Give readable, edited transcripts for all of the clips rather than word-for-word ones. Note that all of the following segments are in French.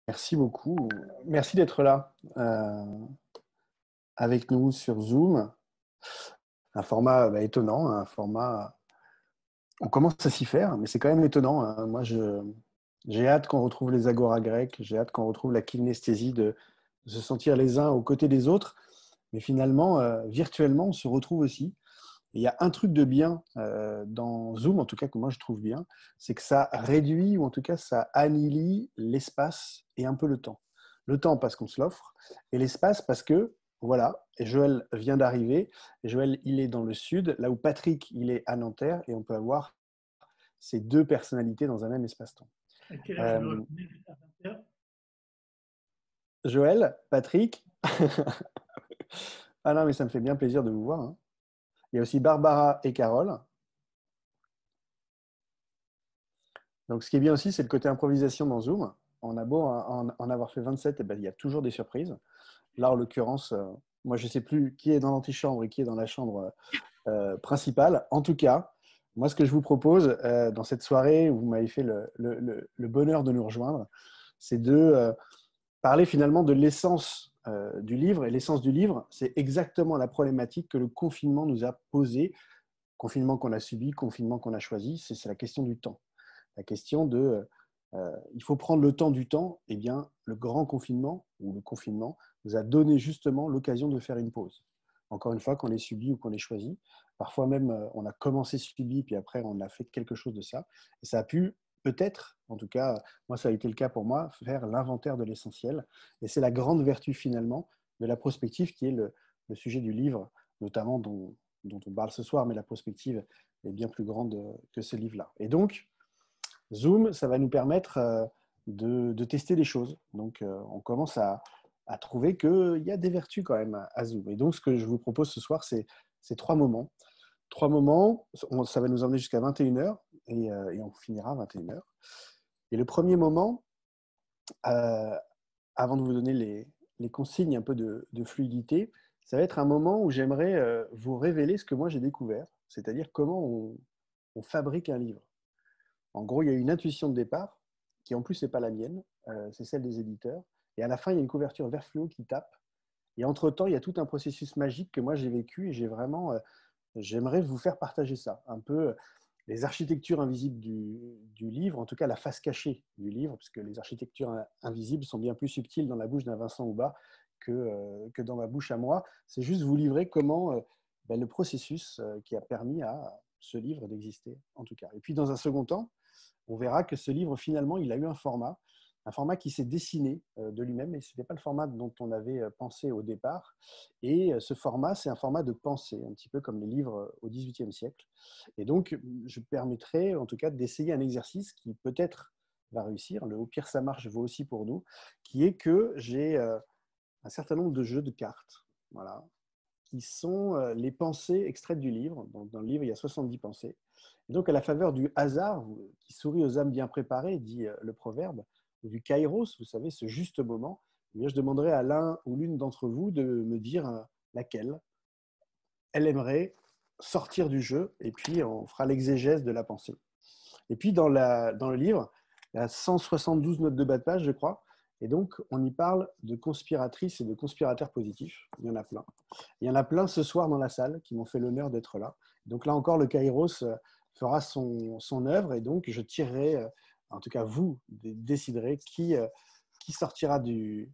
Merci beaucoup. Merci d'être là avec nous sur Zoom. Un format étonnant, un format. On commence à s'y faire, mais c'est quand même étonnant, hein. Moi, j'ai hâte qu'on retrouve les agoras grecques, j'ai hâte qu'on retrouve la kinesthésie de se sentir les uns aux côtés des autres. Mais finalement, virtuellement, on se retrouve aussi. Et il y a un truc de bien dans Zoom, en tout cas que moi je trouve bien, c'est que ça réduit, ou en tout cas ça annihile l'espace et un peu le temps. Le temps parce qu'on se l'offre, et l'espace parce que, voilà, et Joël vient d'arriver, et Joël il est dans le sud, là où Patrick il est à Nanterre, et on peut avoir ces deux personnalités dans un même espace-temps. À quelle heure je me Euh, reconnais à 20h? Joël, Patrick, ah non mais ça me fait bien plaisir de vous voir, hein. Il y a aussi Barbara et Carole. Donc, ce qui est bien aussi, c'est le côté improvisation dans Zoom. On a beau en avoir fait 27, et ben, il y a toujours des surprises. Là, en l'occurrence, moi, je ne sais plus qui est dans l'antichambre et qui est dans la chambre principale. En tout cas, moi, ce que je vous propose dans cette soirée où vous m'avez fait le bonheur de nous rejoindre, c'est de parler finalement de l'essence du livre. Et l'essence du livre, c'est exactement la problématique que le confinement nous a posée. Confinement qu'on a subi, confinement qu'on a choisi, c'est la question du temps. La question de il faut prendre le temps du temps. Eh bien, le grand confinement ou le confinement nous a donné justement l'occasion de faire une pause. Encore une fois, qu'on l'ait subi ou qu'on l'ait choisi. Parfois même, on a commencé subi, puis après, on a fait quelque chose de ça. Et ça a pu peut-être, en tout cas, moi, ça a été le cas pour moi, faire l'inventaire de l'essentiel. Et c'est la grande vertu finalement de la prospective qui est le sujet du livre, notamment dont on parle ce soir, mais la prospective est bien plus grande que ce livre-là. Et donc, Zoom, ça va nous permettre de tester des choses. Donc, on commence à trouver qu'il y a des vertus quand même à Zoom. Et donc, ce que je vous propose ce soir, c'est trois moments. Trois moments, ça va nous emmener jusqu'à 21h et on finira à 21h. Et le premier moment, euh, avant de vous donner les consignes un peu de fluidité, ça va être un moment où j'aimerais vous révéler ce que moi j'ai découvert, c'est-à-dire comment on fabrique un livre. En gros, il y a une intuition de départ, qui en plus n'est pas la mienne, c'est celle des éditeurs. Et à la fin, il y a une couverture vert fluo qui tape. Et entre-temps, il y a tout un processus magique que moi j'ai vécu et j'aimerais vous faire partager ça. Un peu les architectures invisibles du livre, en tout cas la face cachée du livre, parce que les architectures invisibles sont bien plus subtiles dans la bouche d'un Vincent Houbat que dans ma bouche à moi. C'est juste vous livrer comment le processus qui a permis à ce livre d'exister, en tout cas. Et puis, dans un second temps, on verra que ce livre, finalement, il a eu un format qui s'est dessiné de lui-même, et ce n'était pas le format dont on avait pensé au départ. Et ce format, c'est un format de pensée, un petit peu comme les livres au XVIIIe siècle. Et donc, je permettrai, en tout cas, d'essayer un exercice qui peut-être va réussir. Le au pire, ça marche vaut aussi pour nous, qui est que j'ai un certain nombre de jeux de cartes, voilà, qui sont les pensées extraites du livre. Donc, dans le livre, il y a 70 pensées. Et donc, à la faveur du hasard, qui sourit aux âmes bien préparées, dit le proverbe, ou du kairos, vous savez, ce juste moment, eh bien, je demanderai à l'un ou l'une d'entre vous de me dire laquelle elle aimerait sortir du jeu, et puis on fera l'exégèse de la pensée. Et puis, dans le livre, il y a 172 notes de bas de page, je crois. Et donc, on y parle de conspiratrices et de conspirateurs positifs. Il y en a plein. Il y en a plein ce soir dans la salle qui m'ont fait l'honneur d'être là. Donc là encore, le Kairos fera son œuvre. Et donc, je tirerai, en tout cas vous, déciderez qui sortira du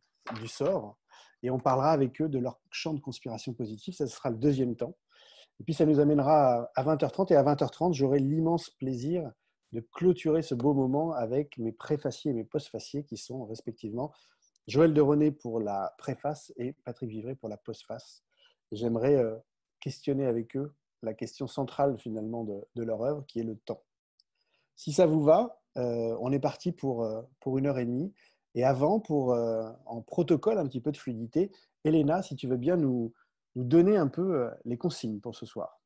sort. Et on parlera avec eux de leur champ de conspiration positive. Ça, ce sera le deuxième temps. Et puis, ça nous amènera à 20h30. Et à 20h30, j'aurai l'immense plaisir de clôturer ce beau moment avec mes préfaciers et mes postfaciers qui sont respectivement Joël de René pour la préface et Patrick Vivray pour la postface. J'aimerais questionner avec eux la question centrale finalement de leur œuvre qui est le temps. Si ça vous va, on est parti pour 1h30. Et avant, en protocole un petit peu de fluidité, Elena, si tu veux bien nous donner un peu les consignes pour ce soir.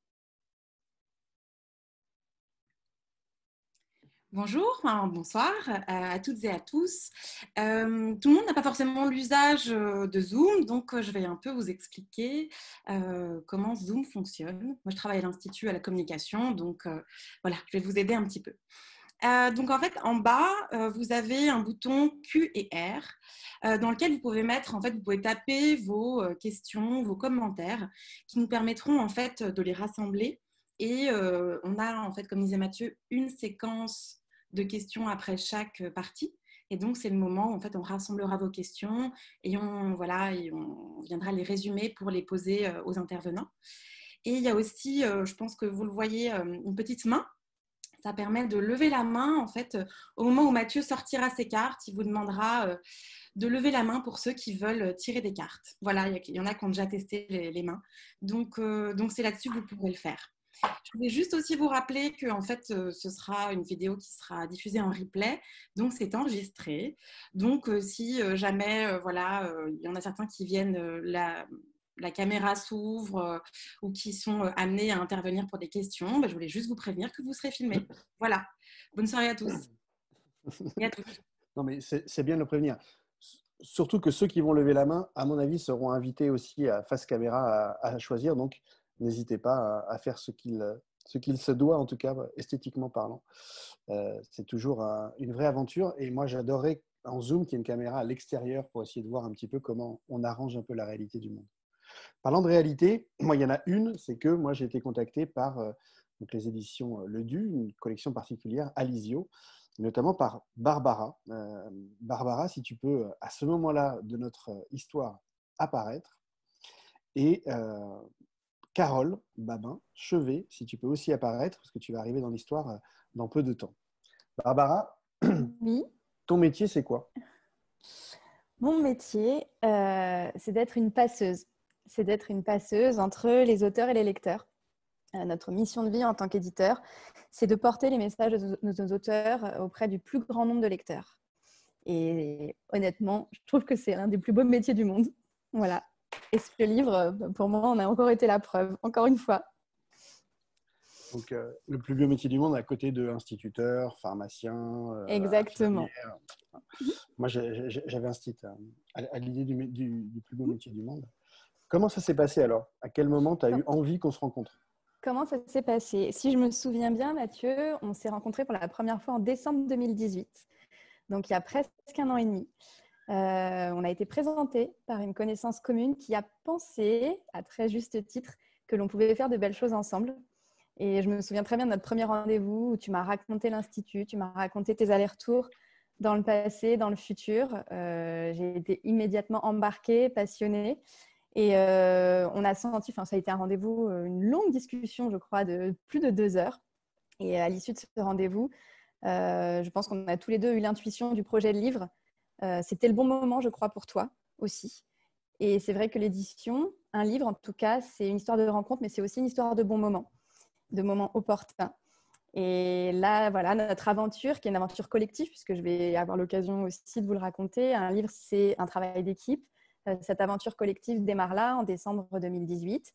Bonjour, enfin, bonsoir à toutes et à tous. Tout le monde n'a pas forcément l'usage de Zoom, donc je vais un peu vous expliquer comment Zoom fonctionne. Moi, je travaille à l'Institut à la communication, donc voilà, je vais vous aider un petit peu. Donc en fait, en bas, vous avez un bouton Q et R dans lequel vous pouvez mettre, en fait, vous pouvez taper vos questions, vos commentaires qui nous permettront en fait de les rassembler. Et on a en fait, comme disait Mathieu, une séquence de questions après chaque partie. Et donc c'est le moment où en fait on rassemblera vos questions et on viendra les résumer pour les poser aux intervenants. Et il y a aussi, je pense que vous le voyez, une petite main. Ça permet de lever la main, en fait, au moment où Mathieu sortira ses cartes, il vous demandera de lever la main pour ceux qui veulent tirer des cartes. Voilà, il y en a qui ont déjà testé les mains. Donc c'est là-dessus que vous pourrez le faire. Je voulais juste aussi vous rappeler que en fait, ce sera une vidéo qui sera diffusée en replay, donc c'est enregistré. Donc si jamais, il y en a certains qui viennent la caméra s'ouvre ou qui sont amenés à intervenir pour des questions, je voulais juste vous prévenir que vous serez filmé. Voilà. Bonne soirée à tous et à toutes. Non, mais c'est bien de le prévenir. Surtout que ceux qui vont lever la main, à mon avis, seront invités aussi à face caméra à choisir. Donc, n'hésitez pas à faire ce qu'il se doit, en tout cas, esthétiquement parlant. C'est toujours une vraie aventure. Et moi, j'adorerais en Zoom qu'il y ait une caméra à l'extérieur pour essayer de voir un petit peu comment on arrange un peu la réalité du monde. Parlant de réalité, moi, il y en a une, c'est que moi, j'ai été contacté par donc les éditions Le Du, une collection particulière, Alizio, notamment par Barbara. Barbara, si tu peux, à ce moment-là de notre histoire, apparaître. Et Carole Babin, Chevet, si tu peux aussi apparaître, parce que tu vas arriver dans l'histoire dans peu de temps. Barbara, Oui. ton métier, c'est quoi? Mon métier, c'est d'être une passeuse. C'est d'être une passeuse entre les auteurs et les lecteurs. Notre mission de vie en tant qu'éditeur, c'est de porter les messages de nos auteurs auprès du plus grand nombre de lecteurs. Et honnêtement, je trouve que c'est l'un des plus beaux métiers du monde. Voilà. Et ce livre, pour moi, on a encore été la preuve, encore une fois. Donc, le plus vieux métier du monde à côté de instituteur, pharmacien, Exactement. infirmière. Moi, j'avais un site à l'idée du plus beau métier du monde. Comment ça s'est passé alors? À quel moment tu as eu envie qu'on se rencontre? Comment ça s'est passé? Si je me souviens bien, Mathieu, on s'est rencontrés pour la première fois en décembre 2018, donc il y a presque 1 an et demi. On a été présentés par une connaissance commune qui a pensé, à très juste titre, que l'on pouvait faire de belles choses ensemble. Et je me souviens très bien de notre premier rendez-vous où tu m'as raconté l'Institut, tu m'as raconté tes allers-retours dans le passé, dans le futur. J'ai été immédiatement embarquée, passionnée. Et on a senti, ça a été un rendez-vous, une longue discussion, je crois, de plus de 2 heures. Et à l'issue de ce rendez-vous, je pense qu'on a tous les deux eu l'intuition du projet de livre. C'était le bon moment, je crois, pour toi aussi. Et c'est vrai que l'édition, un livre en tout cas, c'est une histoire de rencontre, mais c'est aussi une histoire de bons moments, de moments opportuns. Et là, voilà, notre aventure, qui est une aventure collective, puisque je vais avoir l'occasion aussi de vous le raconter. Un livre, c'est un travail d'équipe. Cette aventure collective démarre là, en décembre 2018.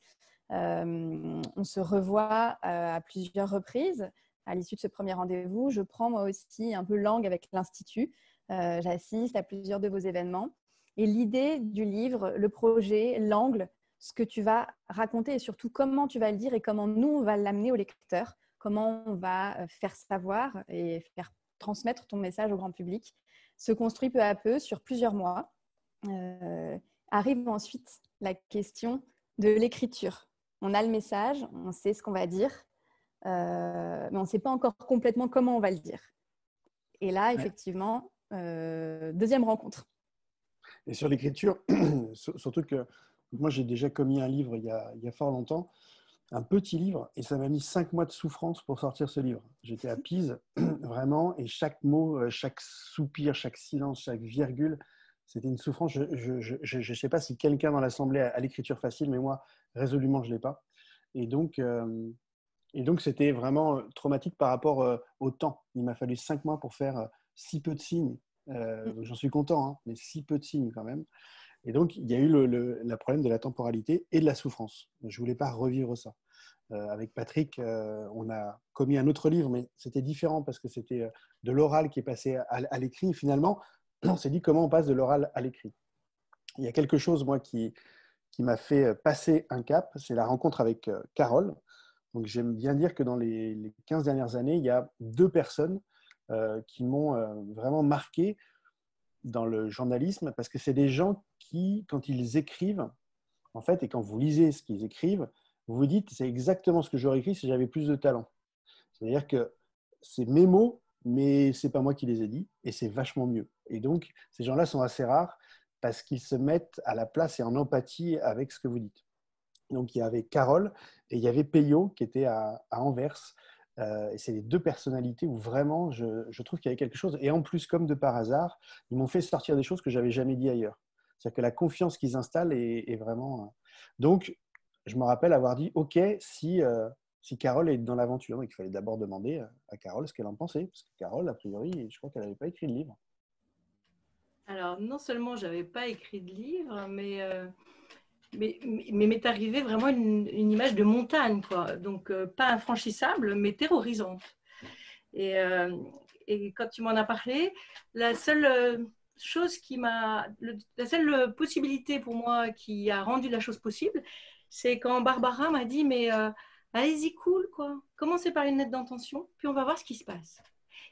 On se revoit à plusieurs reprises. À l'issue de ce premier rendez-vous, je prends moi aussi un peu langue avec l'Institut. J'assiste à plusieurs de vos événements. Et l'idée du livre, le projet, l'angle, ce que tu vas raconter et surtout comment tu vas le dire et comment nous, on va l'amener au lecteur, comment on va faire savoir et faire transmettre ton message au grand public, se construit peu à peu sur plusieurs mois. Arrive ensuite la question de l'écriture. On a le message, on sait ce qu'on va dire, mais on ne sait pas encore complètement comment on va le dire. Et là, effectivement, deuxième rencontre. Et sur l'écriture, surtout que moi, j'ai déjà commis un livre il y a fort longtemps, un petit livre, et ça m'a mis 5 mois de souffrance pour sortir ce livre. J'étais à Pise, vraiment, et chaque mot, chaque soupir, chaque silence, chaque virgule, c'était une souffrance. Je ne sais pas si quelqu'un dans l'Assemblée a l'écriture facile, mais moi, résolument, je ne l'ai pas. Et donc, c'était vraiment traumatique par rapport au temps. Il m'a fallu 5 mois pour faire si peu de signes. J'en suis content, hein, mais si peu de signes quand même. Et donc, il y a eu le problème de la temporalité et de la souffrance. Je ne voulais pas revivre ça. Avec Patrick, on a commis un autre livre, mais c'était différent parce que c'était de l'oral qui est passé à l'écrit. Finalement, on s'est dit comment on passe de l'oral à l'écrit. Il y a quelque chose, moi, qui m'a fait passer un cap, c'est la rencontre avec Carole. Donc, j'aime bien dire que dans les 15 dernières années, il y a 2 personnes qui m'ont vraiment marqué dans le journalisme, parce que c'est des gens qui, quand ils écrivent, en fait, et quand vous lisez ce qu'ils écrivent, vous vous dites, c'est exactement ce que j'aurais écrit si j'avais plus de talent. C'est-à-dire que c'est mes mots, mais c'est pas moi qui les ai dit, et c'est vachement mieux. Et donc, ces gens-là sont assez rares parce qu'ils se mettent à la place et en empathie avec ce que vous dites. Donc, il y avait Carole et il y avait Peyo qui était à Anvers. Et c'est les deux personnalités où vraiment je trouve qu'il y avait quelque chose. Et en plus, comme de par hasard, ils m'ont fait sortir des choses que j'avais jamais dit ailleurs. C'est-à-dire que la confiance qu'ils installent est vraiment. Donc, je me rappelle avoir dit OK, si Carole est dans l'aventure. Donc, il fallait d'abord demander à Carole ce qu'elle en pensait. Parce que Carole, a priori, je crois qu'elle n'avait pas écrit de livre. Alors, non seulement je n'avais pas écrit de livre, mais m'est arrivé vraiment une image de montagne, quoi. Donc, pas infranchissable, mais terrorisante. Et quand tu m'en as parlé, la seule chose la seule possibilité pour moi qui a rendu la chose possible, c'est quand Barbara m'a dit, mais allez-y, cool, quoi. Commencez par une lettre d'intention, puis on va voir ce qui se passe.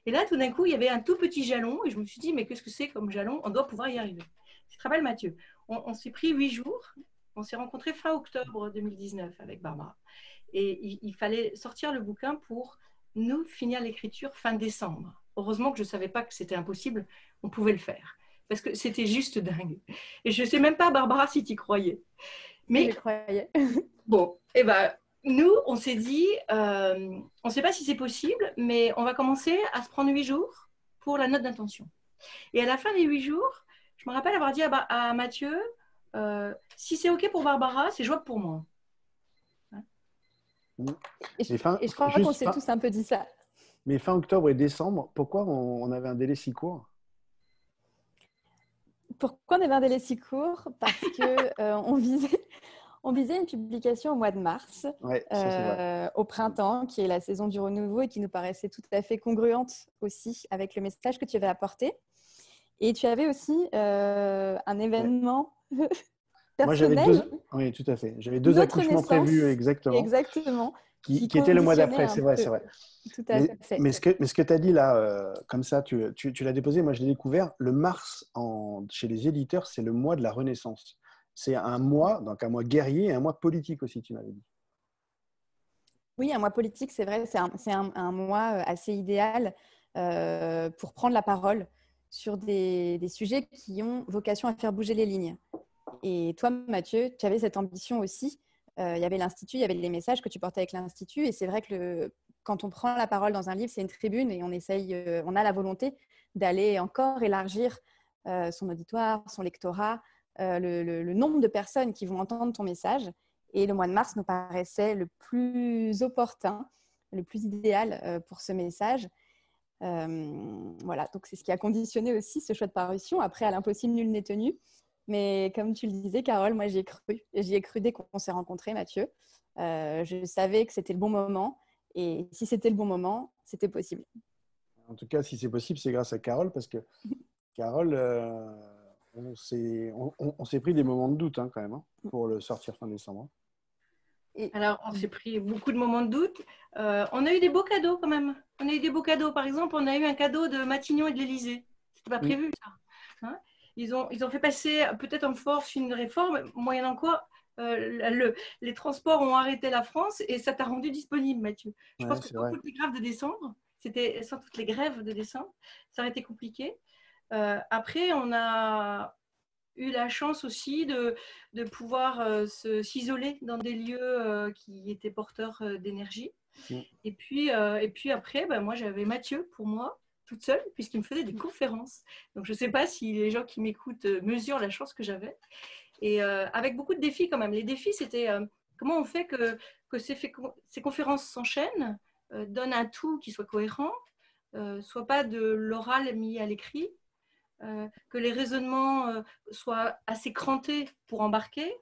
Et là, tout d'un coup, il y avait un tout petit jalon, et je me suis dit, mais qu'est-ce que c'est comme jalon? On doit pouvoir y arriver. Tu te rappelles, Mathieu? On s'est pris 8 jours. On s'est rencontrés fin octobre 2019 avec Barbara. Et il fallait sortir le bouquin pour nous finir l'écriture fin décembre. Heureusement que je ne savais pas que c'était impossible. On pouvait le faire. Parce que c'était juste dingue. Et je ne sais même pas, Barbara, si tu y croyais. Mais je croyais. Bon, et ben, nous, on s'est dit, on ne sait pas si c'est possible, mais on va commencer à se prendre 8 jours pour la note d'intention. Et à la fin des 8 jours, je me rappelle avoir dit à Mathieu, si c'est OK pour Barbara, c'est jouable pour moi. Et je crois qu'on s'est tous un peu dit ça. Mais fin octobre et décembre, pourquoi on avait un délai si court? Pourquoi on avait un délai si court? Parce qu'on visait une publication au mois de mars, ouais, ça, au printemps, qui est la saison du renouveau et qui nous paraissait tout à fait congruente aussi avec le message que tu avais apporté. Et tu avais aussi un événement personnel. Oui, tout à fait. J'avais 2 accouchements prévus exactement. Qui était le mois d'après, c'est vrai. Tout à fait. Mais ce que tu as dit là, comme ça, tu l'as déposé, moi je l'ai découvert. Le mars, chez les éditeurs, c'est le mois de la Renaissance. C'est un mois, donc un mois guerrier et un mois politique aussi, tu m'avais dit. Oui, un mois politique, c'est vrai, c'est un mois assez idéal pour prendre la parole sur des sujets qui ont vocation à faire bouger les lignes. Et toi, Mathieu, tu avais cette ambition aussi. Il y avait l'Institut, il y avait les messages que tu portais avec l'Institut. Et c'est vrai que quand on prend la parole dans un livre, c'est une tribune et on a la volonté d'aller encore élargir son auditoire, son lectorat, le nombre de personnes qui vont entendre ton message. Et le mois de mars nous paraissait le plus opportun, le plus idéal pour ce message. Voilà, donc c'est ce qui a conditionné aussi ce choix de parution. Après, à l'impossible, nul n'est tenu. Mais comme tu le disais, Carole, moi j'y ai cru. J'y ai cru dès qu'on s'est rencontrés, Mathieu. Je savais que c'était le bon moment. Et si c'était le bon moment, c'était possible. En tout cas, si c'est possible, c'est grâce à Carole. Parce que Carole, on s'est pris des moments de doute quand même pour le sortir fin décembre. Alors, on s'est pris beaucoup de moments de doute. On a eu des beaux cadeaux quand même. On a eu des beaux cadeaux. Par exemple, on a eu un cadeau de Matignon et de l'Élysée. C'était pas prévu, ça. Ils ont fait passer peut-être en force une réforme, moyennant quoi les transports ont arrêté la France et ça t'a rendu disponible, Mathieu. Je pense que sans toutes les grèves de décembre, sans toutes les grèves de décembre, ça aurait été compliqué. Après, on a eu la chance aussi de pouvoir s'isoler dans des lieux qui étaient porteurs d'énergie. Et puis après, moi, j'avais Mathieu pour moi, toute seule, puisqu'il me faisait des conférences. Donc, je ne sais pas si les gens qui m'écoutent mesurent la chance que j'avais. Et avec beaucoup de défis quand même. Les défis, c'était comment on fait que ces conférences s'enchaînent, donnent un tout qui soit cohérent, soit pas de l'oral mis à l'écrit, que les raisonnements soient assez crantés pour embarquer.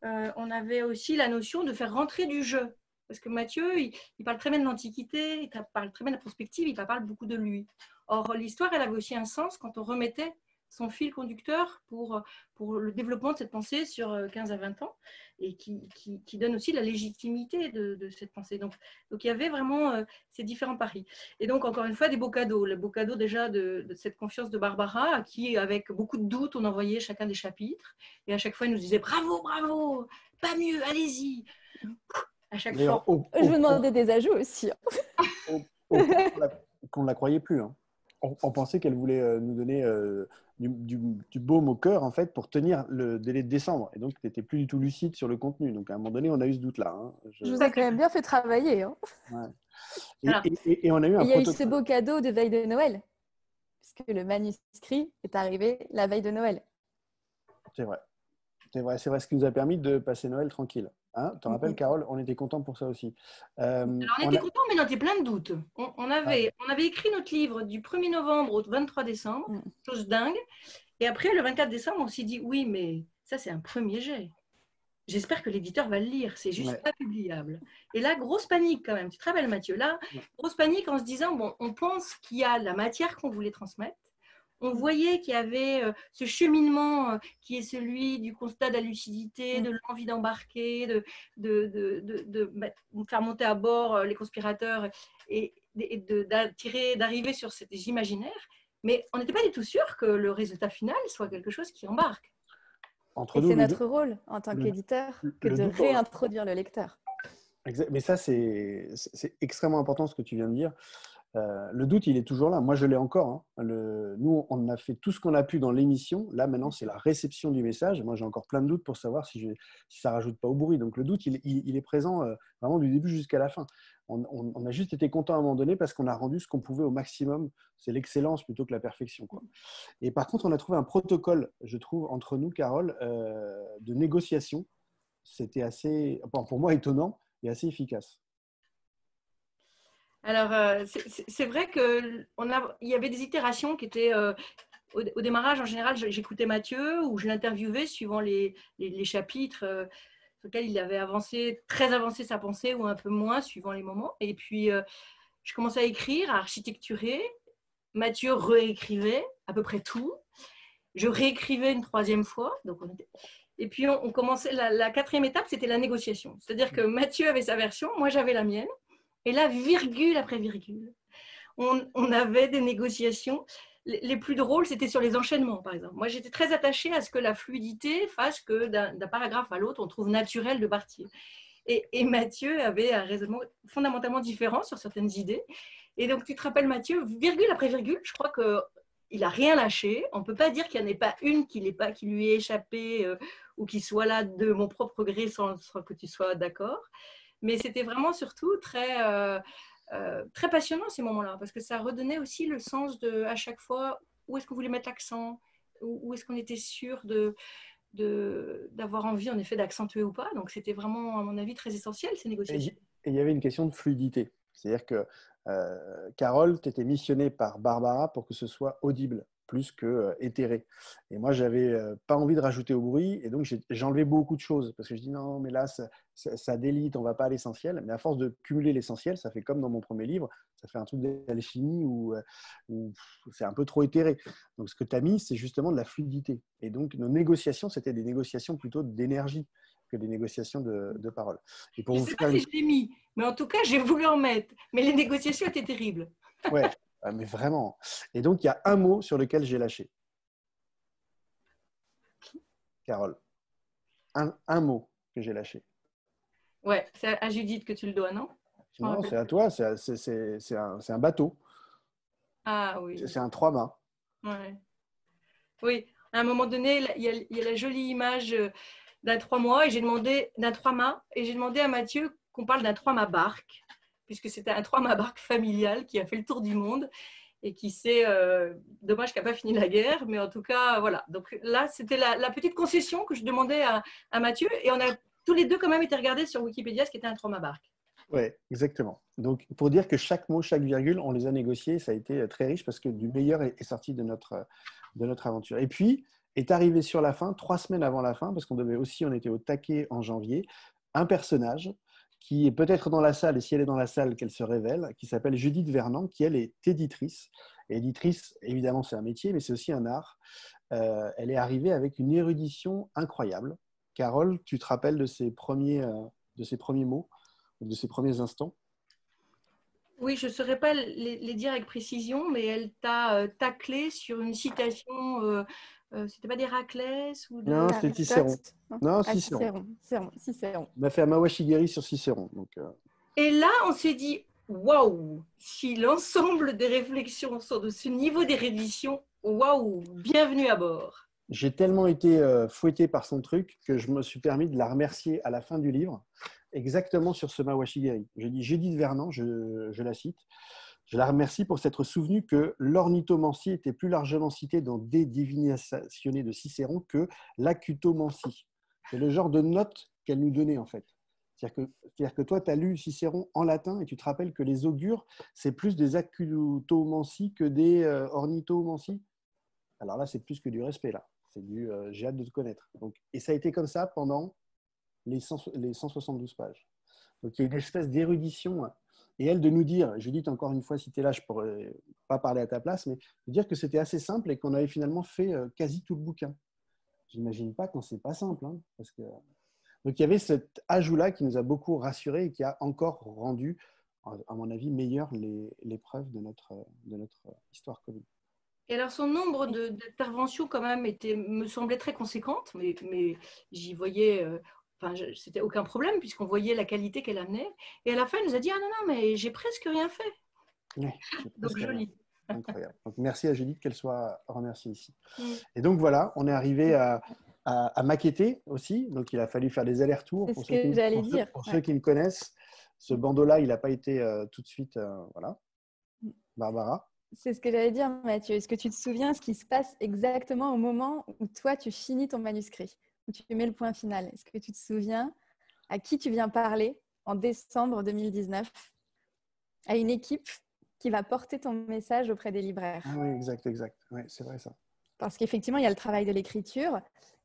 On avait aussi la notion de faire rentrer du jeu. Parce que Mathieu, il parle très bien de l'Antiquité, il parle très bien de la prospective, il parle beaucoup de lui. Or, l'histoire, elle avait aussi un sens quand on remettait son fil conducteur pour le développement de cette pensée sur 15 à 20 ans et qui donne aussi la légitimité de cette pensée. Donc il y avait vraiment ces différents paris. Et donc, encore une fois, des beaux cadeaux. Le beau cadeau déjà de cette confiance de Barbara, à qui, avec beaucoup de doutes, on envoyait chacun des chapitres. Et à chaque fois, elle nous disait « Bravo, bravo, pas mieux, allez-y !» À chaque fois. Je vous demandais des ajouts aussi. Au point qu'on ne la croyait plus. Hein. On pensait qu'elle voulait nous donner du baume au cœur, en fait, pour tenir le délai de décembre. Et donc, tu n'étais plus du tout lucide sur le contenu. Donc, à un moment donné, on a eu ce doute-là. Hein. Je vous ai quand même bien fait travailler. Hein. Ouais. Et on a eu un Il y a eu protocole. ce beau cadeau de veille de Noël, puisque le manuscrit est arrivé la veille de Noël. C'est vrai. C'est vrai, ce qui nous a permis de passer Noël tranquille. Hein, tu te rappelles, Carole, on était contents pour ça aussi. Alors, on était contents, mais on était plein de doutes. On avait écrit notre livre du 1er novembre au 23 décembre, chose dingue. Et après, le 24 décembre, on s'est dit, oui, mais ça, c'est un premier jet. J'espère que l'éditeur va le lire, c'est juste pas publiable. Et là, grosse panique quand même. Tu te rappelles, Mathieu? Là, grosse panique en se disant, bon, on pense qu'il y a la matière qu'on voulait transmettre. On voyait qu'il y avait ce cheminement qui est celui du constat de la lucidité, de l'envie d'embarquer, de faire monter à bord les conspirateurs et d'arriver sur cet imaginaire. Mais on n'était pas du tout sûr que le résultat final soit quelque chose qui embarque. C'est notre rôle en tant qu'éditeur que de réintroduire le lecteur. Exact. Mais ça, c'est extrêmement important ce que tu viens de dire. Le doute, il est toujours là. Moi, je l'ai encore. Hein. Nous, on a fait tout ce qu'on a pu dans l'émission. Là, maintenant, c'est la réception du message. Moi, j'ai encore plein de doutes pour savoir si ça ne rajoute pas au bruit. Donc, le doute, il est présent vraiment du début jusqu'à la fin. On a juste été content à un moment donné parce qu'on a rendu ce qu'on pouvait au maximum. C'est l'excellence plutôt que la perfection, quoi. Et par contre, on a trouvé un protocole, je trouve, entre nous, Carole, de négociation. C'était assez, pour moi, étonnant et assez efficace. Alors, c'est vrai qu'il y avait des itérations qui étaient… au démarrage, en général, j'écoutais Mathieu ou je l'interviewais suivant les chapitres sur lesquels il avait très avancé sa pensée ou un peu moins, suivant les moments. Et puis, je commençais à écrire, à architecturer. Mathieu réécrivait à peu près tout. Je réécrivais une troisième fois. Et puis, on commençait… La quatrième étape, c'était la négociation. C'est-à-dire que Mathieu avait sa version, moi, j'avais la mienne. Et là, virgule après virgule, on avait des négociations. Les plus drôles, c'était sur les enchaînements, par exemple. Moi, j'étais très attachée à ce que la fluidité fasse que d'un paragraphe à l'autre, on trouve naturel de partir. Et Mathieu avait un raisonnement fondamentalement différent sur certaines idées. Et donc, tu te rappelles, Mathieu, virgule après virgule, je crois qu'il n'a rien lâché. On ne peut pas dire qu'il n'y en ait pas une qui lui ait échappé ou qui soit là de mon propre gré sans que tu sois d'accord. Mais c'était vraiment surtout très passionnant ces moments-là, parce que ça redonnait aussi le sens à chaque fois où est-ce qu'on voulait mettre l'accent, où est-ce qu'on était sûr d'avoir envie en effet d'accentuer ou pas. Donc c'était vraiment, à mon avis, très essentiel ces négociations. Et il y avait une question de fluidité. C'est-à-dire que Carole, tu étais missionnée par Barbara pour que ce soit audible plus que éthéré. Et moi, j'avais pas envie de rajouter au bruit, et donc j'enlevais beaucoup de choses parce que je dis non, mais là, ça délite, on va pas à l'essentiel. Mais à force de cumuler l'essentiel, ça fait comme dans mon premier livre, ça fait un truc d'alchimie où c'est un peu trop éthéré. Donc, ce que tu as mis, c'est justement de la fluidité. Et donc, nos négociations, c'était des négociations plutôt d'énergie que des négociations de parole. Et pour je ne sais pas si je l'ai mis, mais en tout cas, j'ai voulu en mettre. Mais les négociations étaient terribles. Ouais. Mais vraiment. Et donc, il y a un mot sur lequel j'ai lâché. Carole. Un mot que j'ai lâché. Ouais, c'est à Judith que tu le dois, non? Non, c'est à toi. C'est un bateau. Ah oui. C'est un 3-mâts. Ouais. Oui, à un moment donné, il y a la jolie image d'un 3-mâts et j'ai demandé à Mathieu qu'on parle d'un 3-mâts barque, puisque c'était un 3-mâts barque familial qui a fait le tour du monde et qui s'est, dommage qu'il n'a pas fini la guerre, mais en tout cas, voilà. Donc là, c'était la petite concession que je demandais à Mathieu, et on a tous les deux quand même été regardés sur Wikipédia ce qui était un 3-mâts barque. Oui, exactement. Donc, pour dire que chaque mot, chaque virgule, on les a négociés, ça a été très riche parce que du meilleur est sorti de notre aventure. Et puis, est arrivé sur la fin, 3 semaines avant la fin, parce qu'on était au taquet en janvier, un personnage qui est peut-être dans la salle, et si elle est dans la salle, qu'elle se révèle, qui s'appelle Judith Vernant, qui elle est éditrice. Et éditrice, évidemment, c'est un métier, mais c'est aussi un art. Elle est arrivée avec une érudition incroyable. Carole, tu te rappelles de ses premiers mots, de ses premiers instants? Oui, je ne saurais pas les dire avec précision, mais elle t'a taclé sur une citation. C'était pas d'Héraclès ou de… Non, c'était Cicéron. Non, Ah, Cicéron. Cicéron. On a fait un Mawashigiri sur Cicéron. Donc, Et là, on s'est dit, waouh, si l'ensemble des réflexions sont de ce niveau d'érudition, waouh, bienvenue à bord. j'ai tellement été fouetté par son truc que je me suis permis de la remercier à la fin du livre, exactement sur ce Mawashigiri. J'ai dit Judith Vernon, je la cite, je la remercie pour s'être souvenue que l'ornithomancie était plus largement citée dans des divinationnées de Cicéron que l'acutomancie. C'est le genre de note qu'elle nous donnait en fait. C'est-à-dire que toi, tu as lu Cicéron en latin et tu te rappelles que les augures, c'est plus des acutomancies que des ornithomancies. Alors là, c'est plus que du respect, là. C'est du j'ai hâte de te connaître. Donc, et ça a été comme ça pendant les 172 pages. Donc, il y a une espèce d'érudition. Et elle, de nous dire, Judith, encore une fois, si tu es là, je ne pourrais pas parler à ta place, mais de dire que c'était assez simple et qu'on avait finalement fait quasi tout le bouquin. J'imagine pas quand c'est pas simple. Hein, parce que... Donc, il y avait cet ajout-là qui nous a beaucoup rassurés et qui a encore rendu, à mon avis, meilleure l'épreuve de notre histoire commune. Et alors, son nombre d'interventions, quand même, me semblait très conséquente, mais j'y voyais, c'était aucun problème, puisqu'on voyait la qualité qu'elle amenait. Et à la fin, elle nous a dit, ah non, non, mais j'ai presque rien fait. Oui, donc, joli. Incroyable. Donc, merci à Judith qu'elle soit remerciée ici. Et donc, voilà, on est arrivé à maqueter aussi. Donc, il a fallu faire des allers-retours. C'est ce que j'allais dire. Pour ceux qui me connaissent, ce bandeau-là, il n'a pas été tout de suite, voilà. Barbara? C'est ce que j'allais dire, Mathieu. Est-ce que tu te souviens ce qui se passe exactement au moment où toi, tu finis ton manuscrit, où tu mets le point final? Est-ce que tu te souviens à qui tu viens parler en décembre 2019? À une équipe qui va porter ton message auprès des libraires. Ah oui, exact. Oui, c'est vrai ça. Parce qu'effectivement, il y a le travail de l'écriture.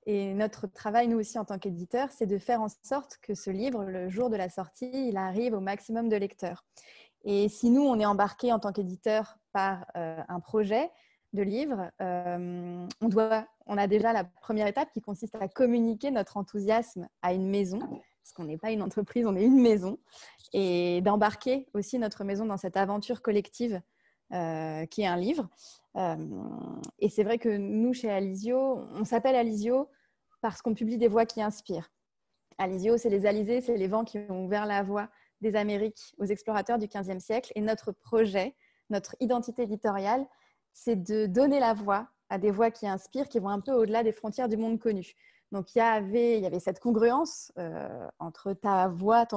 Et notre travail, nous aussi, en tant qu'éditeur, c'est de faire en sorte que ce livre, le jour de la sortie, il arrive au maximum de lecteurs. Et si nous, on est embarqué en tant qu'éditeur par un projet de livre, on a déjà la première étape qui consiste à communiquer notre enthousiasme à une maison, parce qu'on n'est pas une entreprise, on est une maison, et d'embarquer aussi notre maison dans cette aventure collective qui est un livre. Et c'est vrai que nous, chez Alizio, on s'appelle Alizio parce qu'on publie des voix qui inspirent. Alizio, c'est les alizés, c'est les vents qui ont ouvert la voie des Amériques aux explorateurs du XVe siècle. Et notre projet, notre identité éditoriale, c'est de donner la voix à des voix qui inspirent, qui vont un peu au-delà des frontières du monde connu. Donc, il y avait cette congruence entre ta voix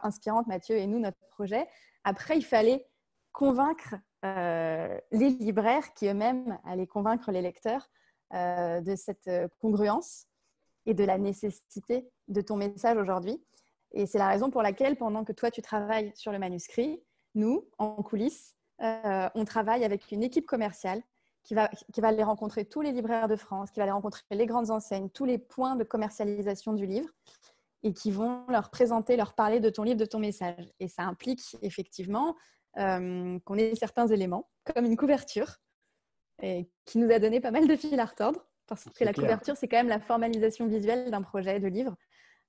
inspirante, Mathieu, et nous, notre projet. Après, il fallait convaincre les libraires qui eux-mêmes allaient convaincre les lecteurs de cette congruence et de la nécessité de ton message aujourd'hui. Et c'est la raison pour laquelle, pendant que toi, tu travailles sur le manuscrit, nous, en coulisses, on travaille avec une équipe commerciale qui va aller rencontrer tous les libraires de France, qui va aller rencontrer les grandes enseignes, tous les points de commercialisation du livre et qui vont leur présenter, leur parler de ton livre, de ton message. Et ça implique effectivement qu'on ait certains éléments, comme une couverture, et qui nous a donné pas mal de fil à retordre, parce que la couverture, c'est quand même la formalisation visuelle d'un projet de livre.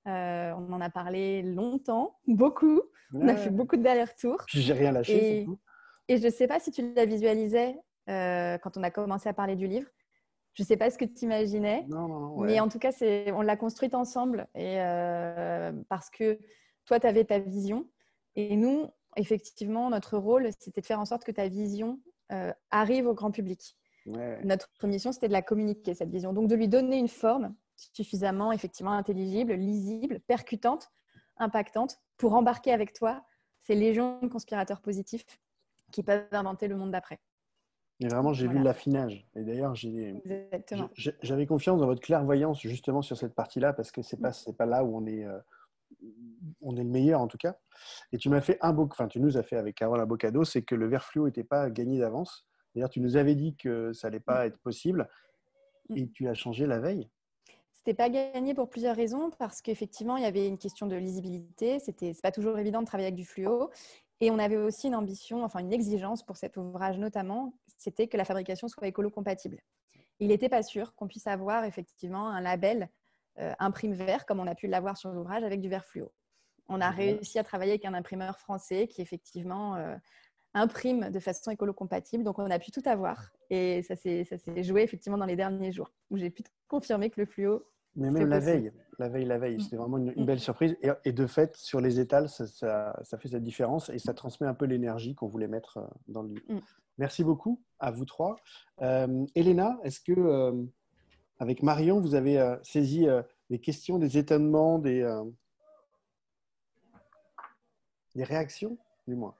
On en a parlé longtemps, beaucoup. On a fait beaucoup d'allers-retours. J'ai rien lâché, surtout. Et je ne sais pas si tu la visualisais quand on a commencé à parler du livre. Je ne sais pas ce que tu imaginais, mais en tout cas, on l'a construite ensemble et, parce que toi, tu avais ta vision et nous, effectivement, notre rôle, c'était de faire en sorte que ta vision arrive au grand public. Ouais. Notre mission, c'était de la communiquer, cette vision. Donc, de lui donner une forme suffisamment, effectivement, intelligible, lisible, percutante, impactante, pour embarquer avec toi ces légions de conspirateurs positifs qui peuvent inventer le monde d'après. Et vraiment, j'ai vu l'affinage. Et d'ailleurs, j'avais confiance dans votre clairvoyance justement sur cette partie-là, parce que c'est pas là où on est le meilleur en tout cas. Et tu nous as fait avec Carole un beau cadeau, c'est que le verre fluo n'était pas gagné d'avance. D'ailleurs, tu nous avais dit que ça n'allait pas être possible et tu as changé la veille. C'était pas gagné pour plusieurs raisons, parce qu'effectivement, il y avait une question de lisibilité. C'est pas toujours évident de travailler avec du fluo. Et on avait aussi une ambition, enfin une exigence pour cet ouvrage notamment, c'était que la fabrication soit écolo-compatible. Il n'était pas sûr qu'on puisse avoir effectivement un label imprime vert, comme on a pu l'avoir sur l'ouvrage, avec du verre fluo. On a réussi à travailler avec un imprimeur français qui effectivement imprime de façon écolo-compatible. Donc, on a pu tout avoir. Et ça s'est joué effectivement dans les derniers jours, où j'ai pu confirmer que le fluo, mais même la veille, c'était vraiment une belle surprise. Et de fait, sur les étals, ça fait cette différence et ça transmet un peu l'énergie qu'on voulait mettre dans le livre. Merci beaucoup à vous trois. Elena, est-ce que, avec Marion, vous avez saisi des questions, des étonnements, des réactions, du moins?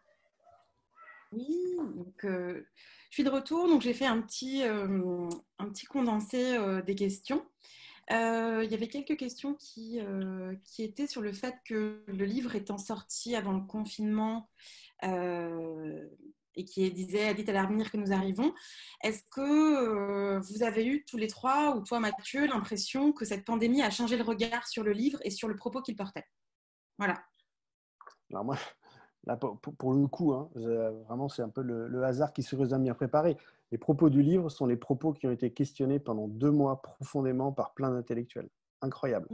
Oui, donc, je suis de retour. Donc, j'ai fait un petit condensé des questions. Il y avait quelques questions qui étaient sur le fait que le livre étant sorti avant le confinement et qui dit à l'avenir que nous arrivons, est-ce que vous avez eu tous les trois, ou toi Mathieu, l'impression que cette pandémie a changé le regard sur le livre et sur le propos qu'il portait? Voilà. Alors moi, là, pour le coup, hein, vraiment, c'est un peu le hasard qui se résume bien préparé. Les propos du livre sont les propos qui ont été questionnés pendant 2 mois profondément par plein d'intellectuels. Incroyable.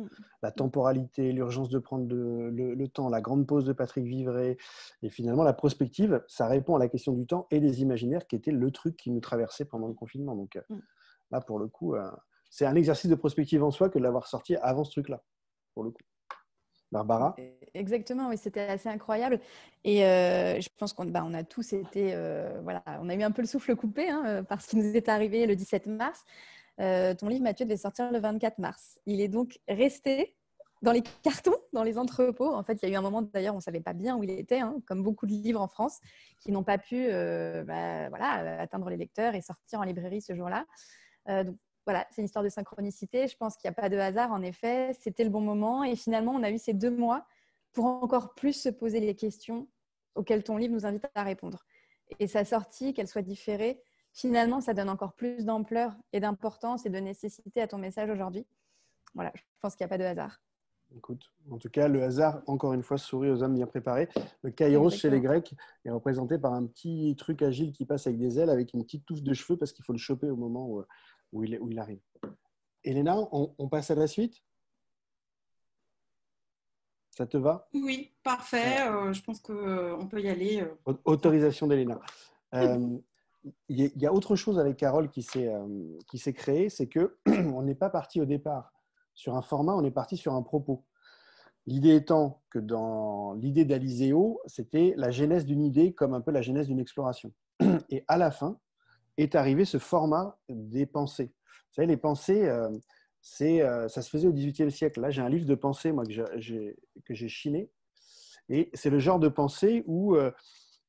La temporalité, l'urgence de prendre le temps, la grande pause de Patrick Vivray, et finalement la prospective, ça répond à la question du temps et des imaginaires qui était le truc qui nous traversait pendant le confinement. Donc là, pour le coup, c'est un exercice de prospective en soi que de l'avoir sorti avant ce truc-là, pour le coup. Barbara? Exactement, oui, c'était assez incroyable. Et je pense qu'on a tous été, voilà, on a eu un peu le souffle coupé parce qu'il nous est arrivé le 17 mars. Ton livre, Mathieu, devait sortir le 24 mars. Il est donc resté dans les cartons, dans les entrepôts. En fait, il y a eu un moment, d'ailleurs, on ne savait pas bien où il était, comme beaucoup de livres en France, qui n'ont pas pu atteindre les lecteurs et sortir en librairie ce jour-là. Donc, voilà, c'est une histoire de synchronicité. Je pense qu'il n'y a pas de hasard, en effet. C'était le bon moment. Et finalement, on a eu ces 2 mois pour encore plus se poser les questions auxquelles ton livre nous invite à répondre. Et sa sortie, qu'elle soit différée, finalement, ça donne encore plus d'ampleur et d'importance et de nécessité à ton message aujourd'hui. Voilà, je pense qu'il n'y a pas de hasard. Écoute, en tout cas, le hasard, encore une fois, sourit aux hommes bien préparés. Le Kairos chez les Grecs est représenté par un petit truc agile qui passe avec des ailes, avec une petite touffe de cheveux, parce qu'il faut le choper au moment où il arrive. Elena, on passe à la suite? Ça te va? Oui, parfait. Je pense qu'on peut y aller. Autorisation d'Elena. Il y a autre chose avec Carole qui s'est créée, c'est qu'on n'est pas parti au départ sur un format, on est parti sur un propos. L'idée étant que dans l'idée d'Alizéo, c'était la genèse d'une idée comme un peu la genèse d'une exploration. Et à la fin est arrivé ce format des pensées. Vous savez, les pensées, ça se faisait au XVIIIe siècle. Là, j'ai un livre de pensées moi, que j'ai chiné. Et c'est le genre de pensée où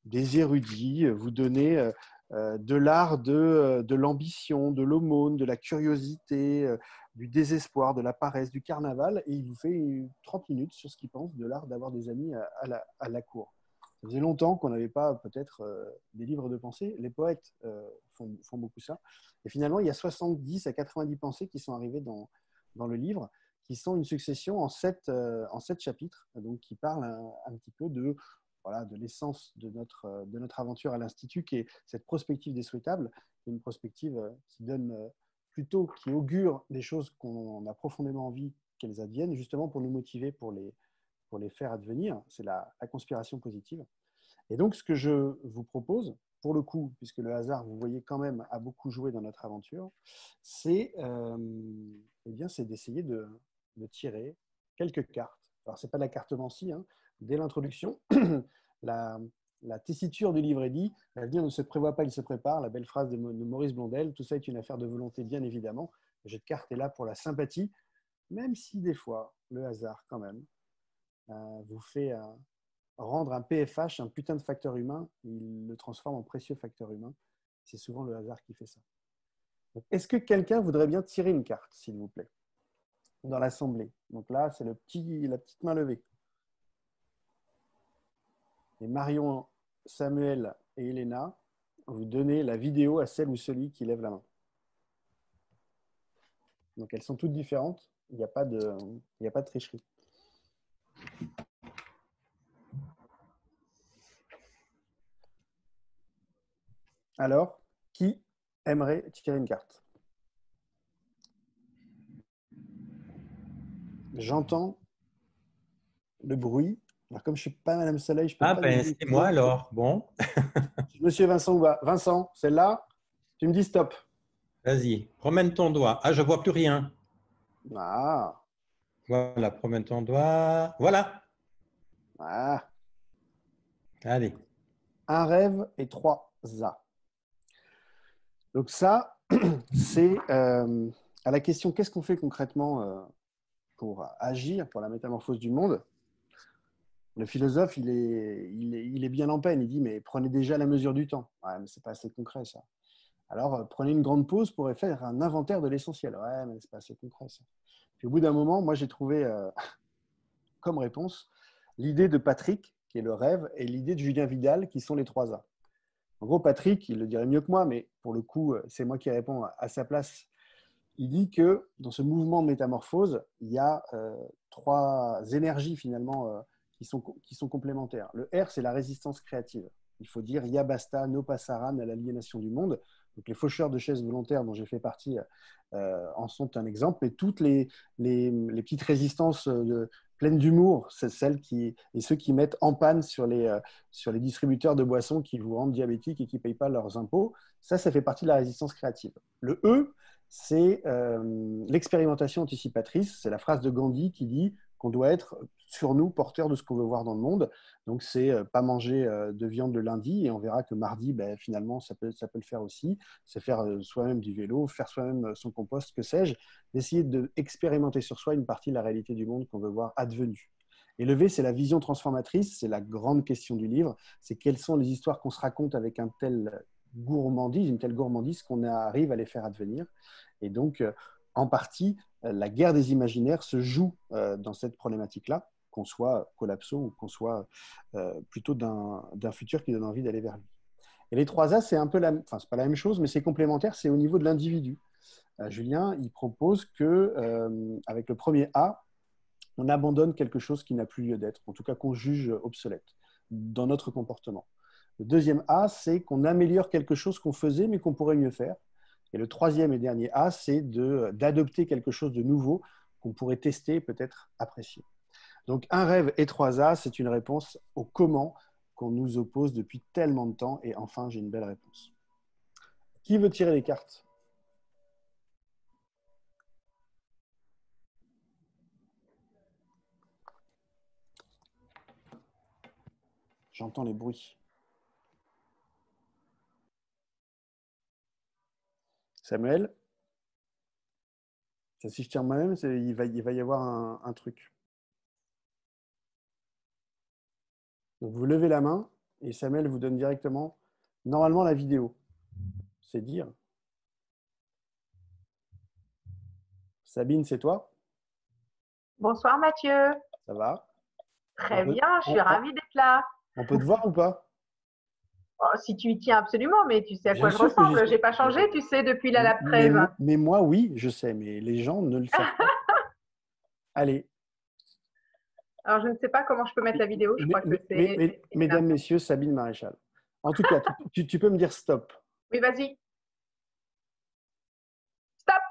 des érudits vous donnaient de l'art de l'ambition, de l'aumône, de la curiosité, du désespoir, de la paresse, du carnaval, et il vous fait 30 minutes sur ce qu'il pense de l'art d'avoir des amis à la cour. Ça faisait longtemps qu'on n'avait pas peut-être des livres de pensée. Les poètes font beaucoup ça. Et finalement, il y a 70 à 90 pensées qui sont arrivées dans le livre, qui sont une succession en 7 chapitres, donc qui parlent un petit peu de l'essence de notre aventure à l'Institut, qui est cette prospective des souhaitables, une prospective qui donne plutôt, qui augure des choses qu'on a profondément envie qu'elles adviennent, justement pour nous motiver, pour les faire advenir. C'est la conspiration positive. Et donc, ce que je vous propose, pour le coup, puisque le hasard, vous voyez quand même, a beaucoup joué dans notre aventure, c'est d'essayer de tirer quelques cartes. Alors, ce n'est pas de la cartomancie, dès l'introduction, la tessiture du livre est dit, l'avenir ne se prévoit pas, il se prépare, la belle phrase de Maurice Blondel, tout ça est une affaire de volonté, bien évidemment. Le jeu de cartes est là pour la sympathie, même si des fois, le hasard, quand même, vous fait rendre un PFH, un putain de facteur humain, il le transforme en précieux facteur humain. C'est souvent le hasard qui fait ça. Est-ce que quelqu'un voudrait bien tirer une carte, s'il vous plaît, dans l'assemblée? Donc là, c'est la petite main levée. Et Marion, Samuel et Elena, vous donnez la vidéo à celle ou celui qui lève la main. Donc elles sont toutes différentes, il n'y a pas de tricherie. Alors, Qui aimerait tirer une carte? J'entends le bruit. Alors, comme je ne suis pas Madame Soleil, je ne peux Ah, pas ben, deviner c'est qui moi c'est. alors. Bon, Monsieur Vincent ou pas? Vincent, celle-là, tu me dis stop. vas-y, promène ton doigt. Ah, je vois plus rien. Ah, Voilà, promène ton doigt. Voilà, ah. allez. Un rêve et 3 A. Donc ça, c'est à la question qu'est-ce qu'on fait concrètement pour agir, pour la métamorphose du monde. Le philosophe, il est bien en peine. Il dit, mais prenez déjà la mesure du temps. Ouais, mais c'est pas assez concret, ça. Alors, prenez une grande pause pour faire un inventaire de l'essentiel. Ouais, mais c'est pas assez concret, ça. Puis au bout d'un moment, moi, j'ai trouvé comme réponse l'idée de Patrick, qui est le rêve, et l'idée de Julien Vidal, qui sont les 3 A. En gros, Patrick, il le dirait mieux que moi, mais pour le coup, c'est moi qui réponds à sa place. Il dit que dans ce mouvement de métamorphose, il y a 3 énergies finalement qui sont complémentaires. Le R, c'est la résistance créative. Il faut dire Yabasta, no passaran à l'aliénation du monde. Donc les faucheurs de chaises volontaires dont j'ai fait partie en sont un exemple. Mais toutes les petites résistances pleines d'humour, c'est celles et ceux qui mettent en panne sur les distributeurs de boissons qui vous rendent diabétiques et qui ne payent pas leurs impôts. Ça fait partie de la résistance créative. Le E, c'est l'expérimentation anticipatrice. C'est la phrase de Gandhi qui dit qu'on doit être sur nous porteur de ce qu'on veut voir dans le monde. Donc, c'est pas manger de viande le lundi et on verra que mardi, ben, finalement, ça peut le faire aussi. C'est faire soi-même du vélo, faire soi-même son compost, que sais-je. D'essayer d'expérimenter sur soi une partie de la réalité du monde qu'on veut voir advenue. Et le V, c'est la vision transformatrice. C'est la grande question du livre. C'est quelles sont les histoires qu'on se raconte avec une telle gourmandise qu'on arrive à les faire advenir. Et donc, en partie, la guerre des imaginaires se joue dans cette problématique-là, qu'on soit collapso ou qu'on soit plutôt d'un futur qui donne envie d'aller vers lui. Et les 3 A, c'est un peu c'est pas la même chose, mais c'est complémentaire, c'est au niveau de l'individu. Julien, il propose que avec le premier A, on abandonne quelque chose qui n'a plus lieu d'être, en tout cas qu'on juge obsolète dans notre comportement. Le deuxième A, c'est qu'on améliore quelque chose qu'on faisait mais qu'on pourrait mieux faire. Et le troisième et dernier A, c'est d'adopter quelque chose de nouveau qu'on pourrait tester et peut-être apprécier. Donc, un rêve et 3 A, c'est une réponse au comment qu'on nous oppose depuis tellement de temps. Et enfin, j'ai une belle réponse. Qui veut tirer les cartes? J'entends les bruits. Samuel? Si je tire moi-même, il va y avoir un truc. Donc, vous levez la main et Samuel vous donne directement, normalement, la vidéo. C'est dire. Sabine, c'est toi? Bonsoir Mathieu. Ça va? Très bien, je suis ravie d'être là. On peut te voir ou pas? Oh, si tu y tiens absolument, mais tu sais à quoi Bien je sûr que ressemble. j'y Je n'ai tiens. pas changé, tu sais, depuis la lap 13. Mais moi, oui, je sais, mais les gens ne le savent pas. Allez. Alors, je ne sais pas comment je peux mettre la vidéo. Je crois que c'est… Mesdames, messieurs, Sabine Maréchal. En tout cas, tu peux me dire stop. Oui, vas-y. Stop.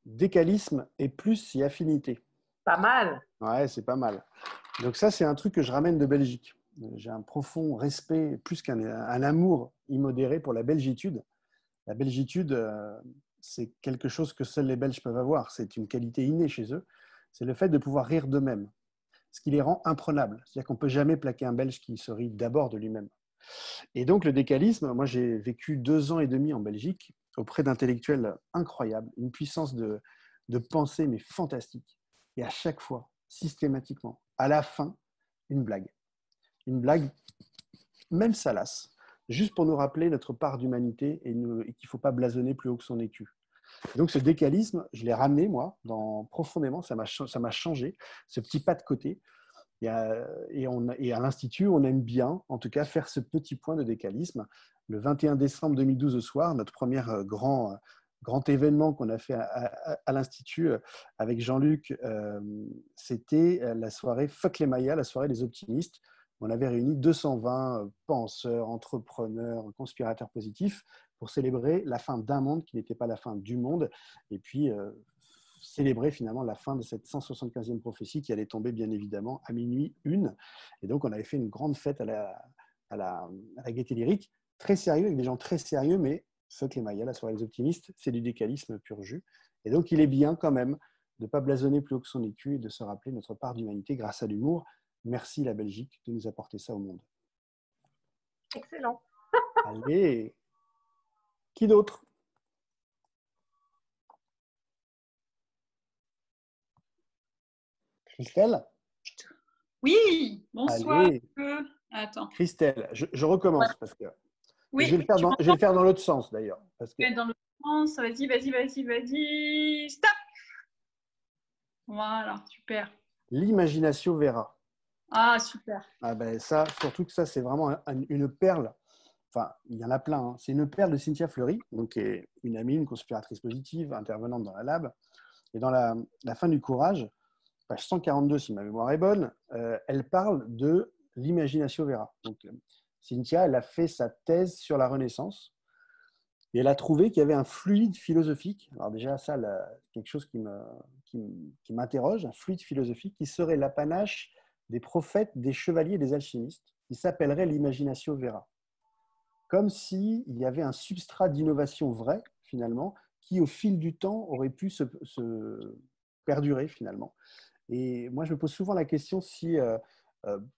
Décalisme et plus et affinité. Pas mal. Ouais, c'est pas mal. Donc ça, c'est un truc que je ramène de Belgique. J'ai un profond respect, plus qu'un amour immodéré pour la belgitude. La belgitude, c'est quelque chose que seuls les Belges peuvent avoir. C'est une qualité innée chez eux. C'est le fait de pouvoir rire d'eux-mêmes, ce qui les rend imprenables. C'est-à-dire qu'on ne peut jamais plaquer un Belge qui se rit d'abord de lui-même. Et donc le décalisme, moi j'ai vécu 2 ans et demi en Belgique auprès d'intellectuels incroyables, une puissance de pensée mais fantastique. Et à chaque fois, systématiquement, à la fin, une blague. Une blague, même salace, juste pour nous rappeler notre part d'humanité et qu'il ne faut pas blasonner plus haut que son écu. Donc ce décalisme, je l'ai ramené, moi, profondément, ça m'a changé, ce petit pas de côté. Et à l'Institut, on aime bien, en tout cas, faire ce petit point de décalisme. Le 21 décembre 2012 au soir, notre premier grand événement qu'on a fait à l'Institut avec Jean-Luc, c'était la soirée Fuck les Mayas, la soirée des optimistes. On avait réuni 220 penseurs, entrepreneurs, conspirateurs positifs pour célébrer la fin d'un monde qui n'était pas la fin du monde, et puis célébrer finalement la fin de cette 175e prophétie qui allait tomber bien évidemment à minuit 1. Et donc on avait fait une grande fête à la Gaîté Lyrique, très sérieux, avec des gens très sérieux, mais fuck les Mayas, la soirée des optimistes, c'est du décalisme pur jus. Et donc il est bien quand même de ne pas blasonner plus haut que son écu et de se rappeler notre part d'humanité grâce à l'humour. Merci la Belgique de nous apporter ça au monde. Excellent. Allez, qui d'autre? Christelle? Oui, bonsoir. Allez. Attends. Christelle, je recommence parce que Oui, je vais le faire dans l'autre sens d'ailleurs. Parce que... Dans l'autre sens, vas-y. Stop. Voilà, super. L'imagination verra. Ah, super. Ah ben ça, surtout que ça, c'est vraiment une perle. Enfin, il y en a plein. Hein. C'est une perle de Cynthia Fleury, donc, qui est une amie, une conspiratrice positive, intervenante dans la lab. Et dans la fin du courage, page 142, si ma mémoire est bonne, elle parle de l'imagination vera. Donc, Cynthia, elle a fait sa thèse sur la Renaissance et elle a trouvé qu'il y avait un fluide philosophique. Alors déjà, ça, quelque chose qui m'interroge, un fluide philosophique qui serait l'apanage des prophètes, des chevaliers, des alchimistes, qui s'appellerait l'imagination vera. Comme s'il y avait un substrat d'innovation vrai, finalement, qui, au fil du temps, aurait pu se perdurer, finalement. Et moi, je me pose souvent la question si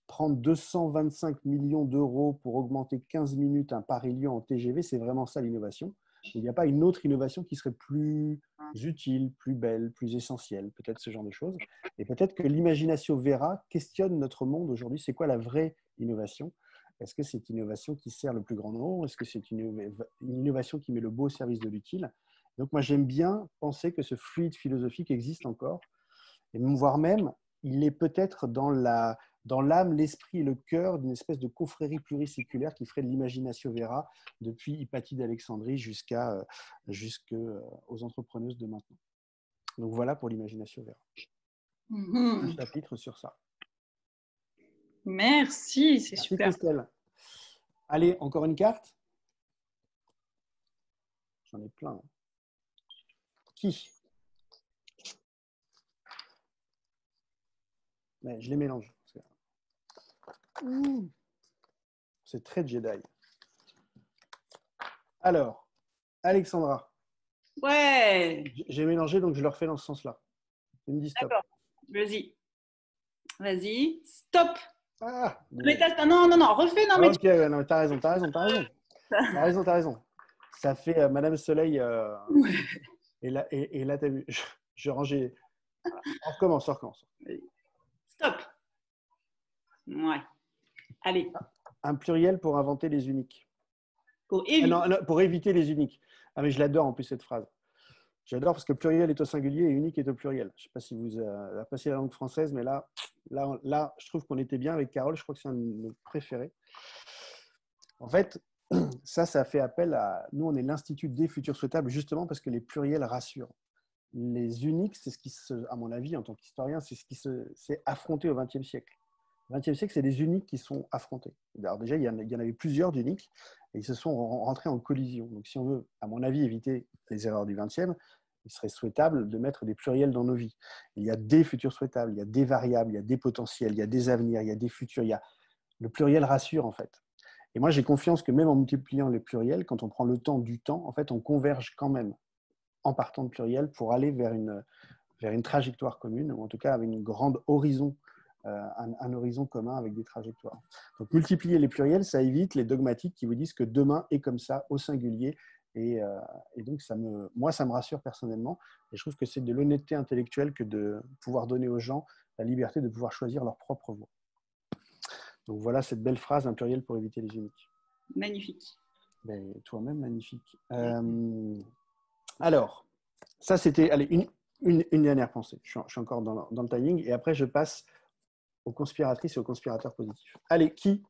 prendre 225 millions d'euros pour augmenter 15 minutes un Paris-Lyon en TGV, c'est vraiment ça l'innovation. Il n'y a pas une autre innovation qui serait plus utile, plus belle, plus essentielle, peut-être ce genre de choses. Et peut-être que l'imagination vera questionne notre monde aujourd'hui. C'est quoi la vraie innovation? Est-ce que c'est une innovation qui sert le plus grand nombre? Est-ce que c'est une innovation qui met le beau au service de l'utile? Donc moi, j'aime bien penser que ce fluide philosophique existe encore, et voire même, il est peut-être dans l'âme, l'esprit et le cœur d'une espèce de confrérie pluriséculaire qui ferait de l'imagination vera depuis Hypatie d'Alexandrie jusqu'aux entrepreneuses de maintenant. Donc voilà pour l'imagination vera. Un chapitre sur ça. Merci, c'est Merci super. Christelle. Allez, encore une carte. J'en ai plein. Qui? Ouais, je les mélange. C'est très Jedi. Alors, Alexandra. Ouais. J'ai mélangé, donc je le refais dans ce sens-là. Tu me dis stop. D'accord. Vas-y. Stop. Ah, non, refais. Non, mais ok, ouais, non, t'as raison. T'as raison. Ça fait Madame Soleil. Et là, t'as vu, je rangeais. On recommence. Stop. Ouais. Allez. Un pluriel pour inventer les uniques. Pour éviter. Non, pour éviter les uniques. Ah, mais je l'adore en plus cette phrase. J'adore parce que pluriel est au singulier et unique est au pluriel. Je ne sais pas si vous appréciez la langue française, mais là, je trouve qu'on était bien avec Carole. Je crois que c'est un de nos préférés. En fait, ça fait appel à... Nous, on est l'Institut des futurs souhaitables justement parce que les pluriels rassurent. Les uniques, c'est ce qui, à mon avis, en tant qu'historien, c'est ce qui s'est affronté au XXe siècle. Au XXe siècle, c'est des uniques qui sont affrontés. Alors déjà, il y en avait plusieurs d'uniques et ils se sont rentrés en collision. Donc si on veut, à mon avis, éviter les erreurs du XXe, il serait souhaitable de mettre des pluriels dans nos vies. Il y a des futurs souhaitables, il y a des variables, il y a des potentiels, il y a des avenirs, il y a des futurs. Le pluriel rassure en fait. Et moi, j'ai confiance que même en multipliant les pluriels, quand on prend le temps du temps, en fait, on converge quand même en partant de pluriel pour aller vers une trajectoire commune, ou en tout cas avec une grande horizon, un horizon commun avec des trajectoires. Donc multiplier les pluriels, ça évite les dogmatiques qui vous disent que demain est comme ça, au singulier, et donc moi, ça me rassure personnellement, et je trouve que c'est de l'honnêteté intellectuelle que de pouvoir donner aux gens la liberté de pouvoir choisir leur propre voie. Donc voilà cette belle phrase, un pluriel pour éviter les uniques. Magnifique. Ben, toi-même, magnifique. Alors, ça c'était une dernière pensée. Je suis encore dans le timing. Et après, je passe aux conspiratrices et aux conspirateurs positifs. Allez, qui?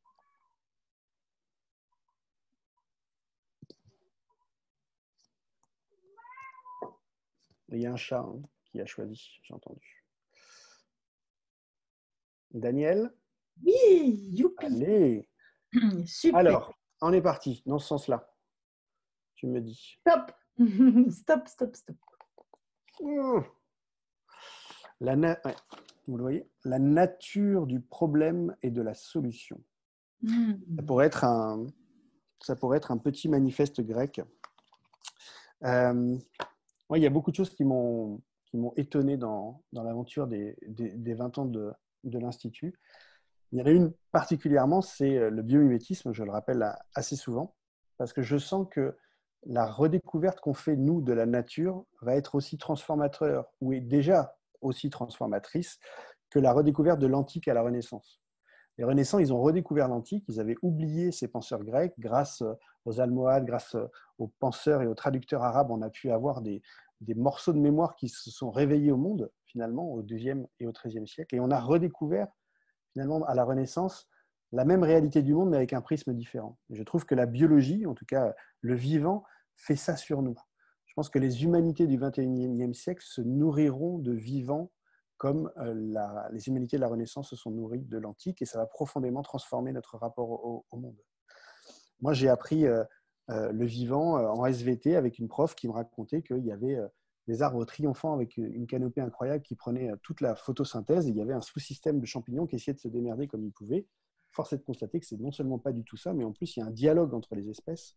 Il y a un chat qui a choisi, j'ai entendu. Daniel? Oui, youpi. Allez. Super. Alors, on est parti dans ce sens-là. Tu me dis. Stop. Stop, stop, stop. Ouais, vous le voyez, la nature du problème et de la solution. Ça pourrait être un petit manifeste grec. Il y a beaucoup de choses qui m'ont étonné dans l'aventure des 20 ans de l'Institut. Il y en a une particulièrement, c'est le biomimétisme, je le rappelle assez souvent, parce que je sens que la redécouverte qu'on fait, nous, de la nature, va être aussi transformateur, ou est déjà aussi transformatrice, que la redécouverte de l'Antique à la Renaissance. Les Renaissants, ils ont redécouvert l'Antique, ils avaient oublié ces penseurs grecs. Grâce aux Almohades, grâce aux penseurs et aux traducteurs arabes, on a pu avoir des morceaux de mémoire qui se sont réveillés au monde, finalement, au XIIe et au XIIIe siècle. Et on a redécouvert, finalement, à la Renaissance, la même réalité du monde, mais avec un prisme différent. Et je trouve que la biologie, en tout cas le vivant, fait ça sur nous. Je pense que les humanités du XXIe siècle se nourriront de vivants comme les humanités de la Renaissance se sont nourries de l'Antique, et ça va profondément transformer notre rapport au monde. Moi, j'ai appris le vivant en SVT avec une prof qui me racontait qu'il y avait des arbres triomphants avec une canopée incroyable qui prenait toute la photosynthèse, et il y avait un sous-système de champignons qui essayait de se démerder comme ils pouvaient. Force est de constater que c'est non seulement pas du tout ça, mais en plus, il y a un dialogue entre les espèces,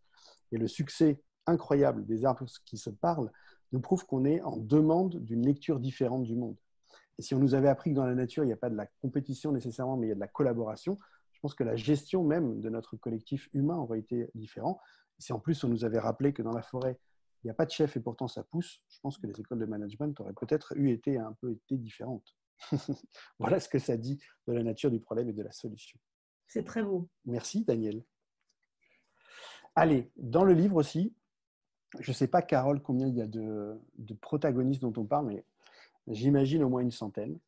et le succès incroyable des arbres qui se parlent nous prouve qu'on est en demande d'une lecture différente du monde. Et si on nous avait appris que dans la nature, il n'y a pas de la compétition nécessairement, mais il y a de la collaboration, je pense que la gestion même de notre collectif humain aurait été différente. Et si en plus on nous avait rappelé que dans la forêt, il n'y a pas de chef et pourtant ça pousse, je pense que les écoles de management auraient peut-être été un peu différentes. Voilà ce que ça dit de la nature du problème et de la solution. C'est très beau. Merci Daniel. Allez, dans le livre aussi, je ne sais pas, Carole, combien il y a de protagonistes dont on parle, mais j'imagine au moins une centaine.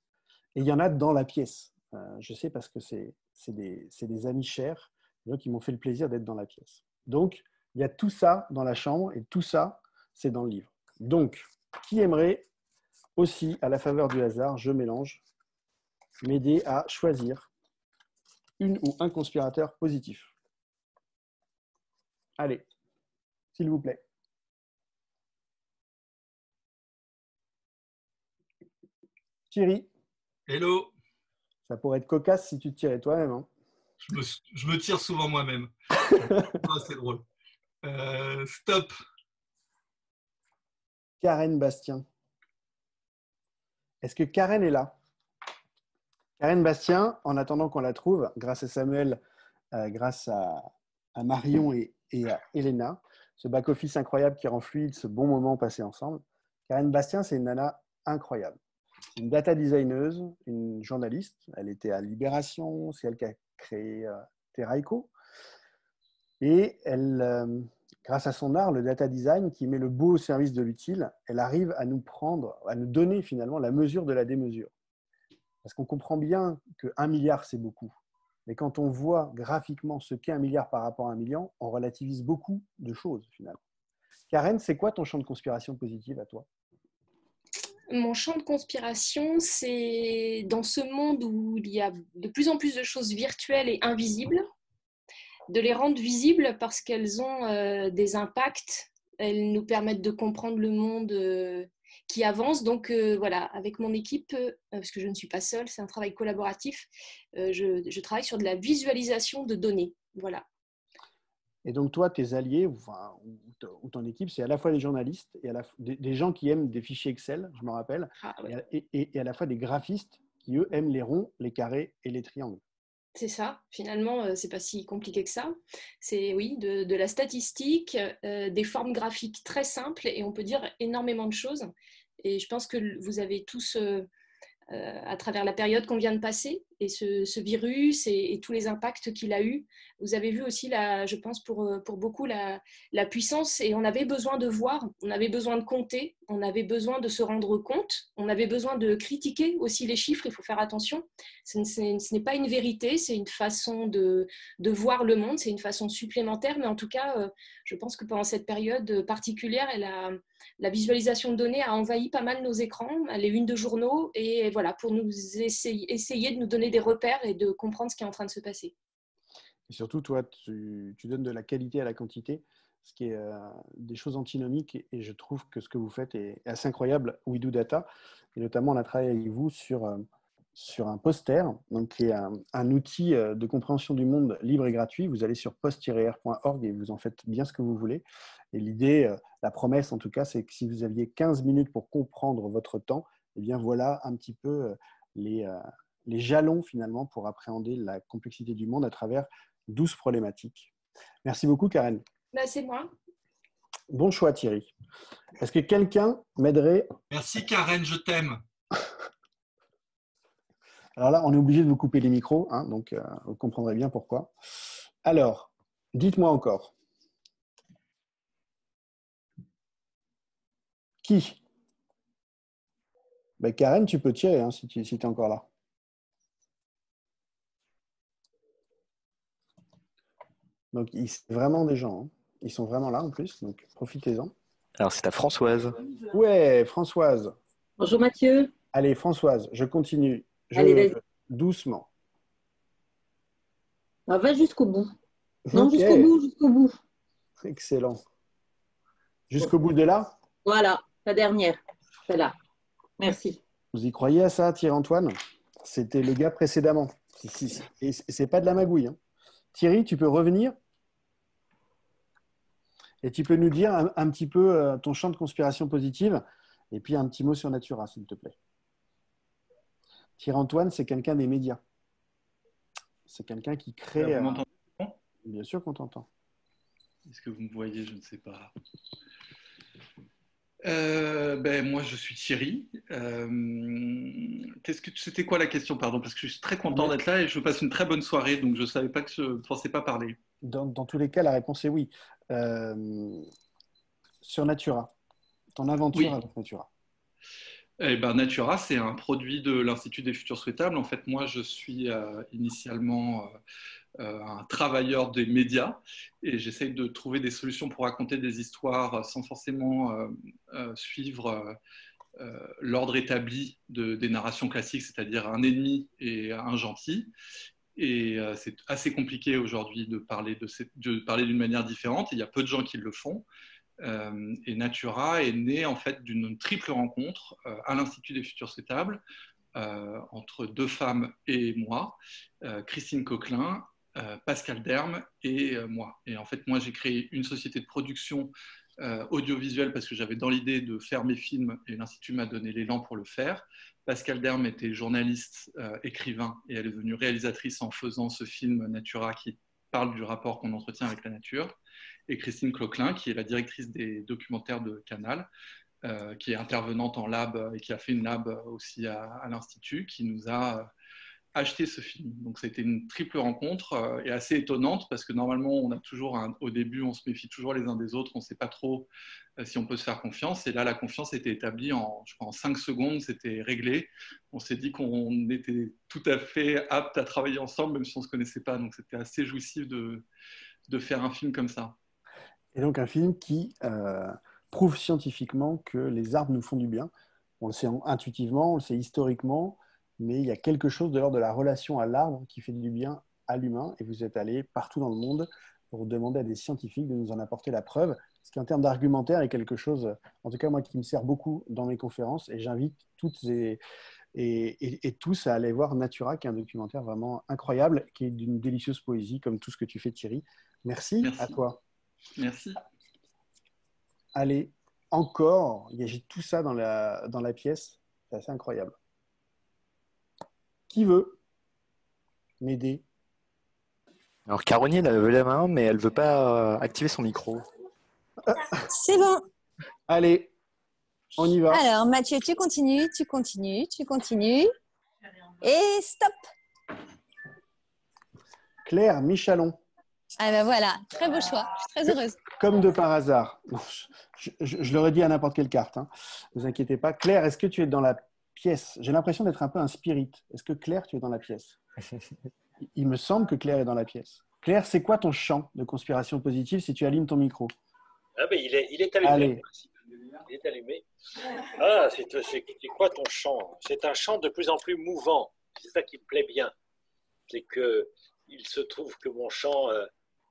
Et il y en a dans la pièce. Je sais parce que c'est des amis chers, des gens qui m'ont fait le plaisir d'être dans la pièce. Donc, il y a tout ça dans la chambre et tout ça, c'est dans le livre. Donc, qui aimerait aussi, à la faveur du hasard, je mélange, m'aider à choisir une ou un conspirateur positif? Allez, s'il vous plaît. Thierry. Hello. Ça pourrait être cocasse si tu te tirais toi-même. Hein. Je me tire souvent moi-même. C'est drôle. Stop. Karen Bastien. Est-ce que Karen est là? Karen Bastien, en attendant qu'on la trouve, grâce à Samuel, grâce à Marion et à Elena, ce back-office incroyable qui rend fluide ce bon moment passé ensemble. Karen Bastien, c'est une nana incroyable. Une data designeuse, une journaliste. Elle était à Libération, c'est elle qui a créé Terraeco. Et elle, grâce à son art, le data design, qui met le beau au service de l'utile, elle arrive à nous donner finalement la mesure de la démesure. Parce qu'on comprend bien que 1 milliard, c'est beaucoup. Mais quand on voit graphiquement ce qu'est 1 milliard par rapport à 1 million, on relativise beaucoup de choses finalement. Karen, c'est quoi ton champ de conspiration positive à toi? Mon champ de conspiration, c'est dans ce monde où il y a de plus en plus de choses virtuelles et invisibles, de les rendre visibles parce qu'elles ont des impacts, elles nous permettent de comprendre le monde qui avance. Donc voilà, avec mon équipe, parce que je ne suis pas seule, c'est un travail collaboratif, je travaille sur de la visualisation de données. Voilà. Et donc toi, tes alliés ou ton équipe, c'est à la fois des journalistes et des gens qui aiment des fichiers Excel, je me rappelle, et à la fois des graphistes qui, eux, aiment les ronds, les carrés et les triangles. C'est ça, finalement, c'est pas si compliqué que ça. C'est oui, de la statistique, des formes graphiques très simples, et on peut dire énormément de choses. Et je pense que vous avez tous, à travers la période qu'on vient de passer, et ce virus et tous les impacts qu'il a eu, vous avez vu aussi, je pense pour beaucoup, la puissance, et on avait besoin de voir, on avait besoin de compter, on avait besoin de se rendre compte, on avait besoin de critiquer aussi les chiffres, il faut faire attention. Ce n'est pas une vérité, c'est une façon de voir le monde, c'est une façon supplémentaire, mais en tout cas, je pense que pendant cette période particulière, la visualisation de données a envahi pas mal nos écrans, les unes de journaux, et voilà, pour nous essayer de nous donner donner des repères et de comprendre ce qui est en train de se passer. Et surtout, toi, tu donnes de la qualité à la quantité, ce qui est des choses antinomiques. Et je trouve que ce que vous faites est assez incroyable, We Do Data. Et notamment, on a travaillé avec vous sur un poster, donc, qui est un outil de compréhension du monde libre et gratuit. Vous allez sur post-r.org et vous en faites bien ce que vous voulez. Et l'idée, la promesse en tout cas, c'est que si vous aviez 15 minutes pour comprendre votre temps, eh bien voilà un petit peu les jalons finalement pour appréhender la complexité du monde à travers 12 problématiques. Merci beaucoup, Karen. C'est moi. Bon choix, Thierry. Est-ce que quelqu'un m'aiderait? Merci, Karen, je t'aime. Alors là, on est obligé de vous couper les micros, hein, donc vous comprendrez bien pourquoi. Alors, dites-moi encore. Qui? Karen, tu peux tirer hein, si tu es encore là. Donc, c'est vraiment des gens. Hein. Ils sont vraiment là en plus, donc profitez-en. Alors, c'est à Françoise. Ouais, Françoise. Bonjour Mathieu. Allez, Françoise, je continue. Allez, doucement. Va jusqu'au bout. Non, Okay. jusqu'au bout. Excellent. Jusqu'au bout de là? Voilà, la dernière. Celle-là. Merci. Vous y croyez à ça, Thierry-Antoine? C'était le gars précédemment. Et c'est pas de la magouille. Hein. Thierry, tu peux revenir? Et tu peux nous dire un petit peu ton champ de conspiration positive et puis un petit mot sur Natura, s'il te plaît. Thierry-Antoine, c'est quelqu'un des médias. C'est quelqu'un qui crée… Vous m'entendez? Bien sûr qu'on t'entend. Est-ce que vous me voyez? Je ne sais pas. Moi, je suis Thierry. C'était quoi la question, pardon? Parce que je suis très content d'être là et je passe une très bonne soirée, donc je ne savais pas que je ne pensais pas parler. Dans tous les cas, la réponse est oui. Sur Natura, ton aventure avec Natura. Natura, c'est un produit de l'Institut des Futurs Souhaitables. En fait, moi, je suis initialement un travailleur des médias et j'essaye de trouver des solutions pour raconter des histoires sans forcément suivre l'ordre établi des narrations classiques, c'est-à-dire un ennemi et un gentil. Et c'est assez compliqué aujourd'hui de parler d'une manière différente. Il y a peu de gens qui le font. Et Natura est né en fait d'une triple rencontre à l'Institut des Futurs Souhaitables entre deux femmes et moi, Christine Coquelin, Pascal Derme et moi. Et en fait, moi, j'ai créé une société de production audiovisuelle parce que j'avais dans l'idée de faire mes films et l'Institut m'a donné l'élan pour le faire. Pascal Derme était journaliste, écrivain et elle est devenue réalisatrice en faisant ce film Natura qui parle du rapport qu'on entretient avec la nature. Et Christine Coquelin, qui est la directrice des documentaires de Canal, qui est intervenante en lab et qui a fait une lab aussi à l'Institut, qui nous a acheté ce film. Donc, c'était une triple rencontre et assez étonnante parce que normalement, on a toujours au début, on se méfie toujours les uns des autres, on ne sait pas trop si on peut se faire confiance. Et là, la confiance était établie je crois, en 5 secondes, c'était réglé. On s'est dit qu'on était tout à fait aptes à travailler ensemble, même si on ne se connaissait pas. Donc, c'était assez jouissif de faire un film comme ça. Et donc, un film qui prouve scientifiquement que les arbres nous font du bien. On le sait intuitivement, on le sait historiquement, mais il y a quelque chose de l'ordre de la relation à l'arbre qui fait du bien à l'humain. Et vous êtes allé partout dans le monde pour demander à des scientifiques de nous en apporter la preuve. Ce qui, en termes d'argumentaire, est quelque chose, en tout cas moi, qui me sert beaucoup dans mes conférences. Et j'invite toutes et tous à aller voir Natura, qui est un documentaire vraiment incroyable, qui est d'une délicieuse poésie, comme tout ce que tu fais, Thierry. Merci. À toi. Merci. Allez, encore, j'ai tout ça dans la pièce. C'est assez incroyable. Qui veut m'aider? Alors, Caroline, elle veut la main, mais elle ne veut pas activer son micro. C'est bon. Allez, on y va. Alors, Mathieu, tu continues. Et stop. Claire Michalon. Ah ben voilà, très beau choix. Je suis très heureuse. Comme de par hasard. Je l'aurais dit à n'importe quelle carte. Ne vous inquiétez pas. Claire, est-ce que tu es dans la pièce? J'ai l'impression d'être un peu un spirit. Est-ce que Claire, tu es dans la pièce? Il me semble que Claire est dans la pièce. Claire, c'est quoi ton champ de conspiration positive si tu allumes ton micro? Il est allumé. Allez. Il est allumé. Ah, c'est quoi ton chant? C'est un chant de plus en plus mouvant. c'est ça qui me plaît bien. C'est qu'il se trouve que mon champ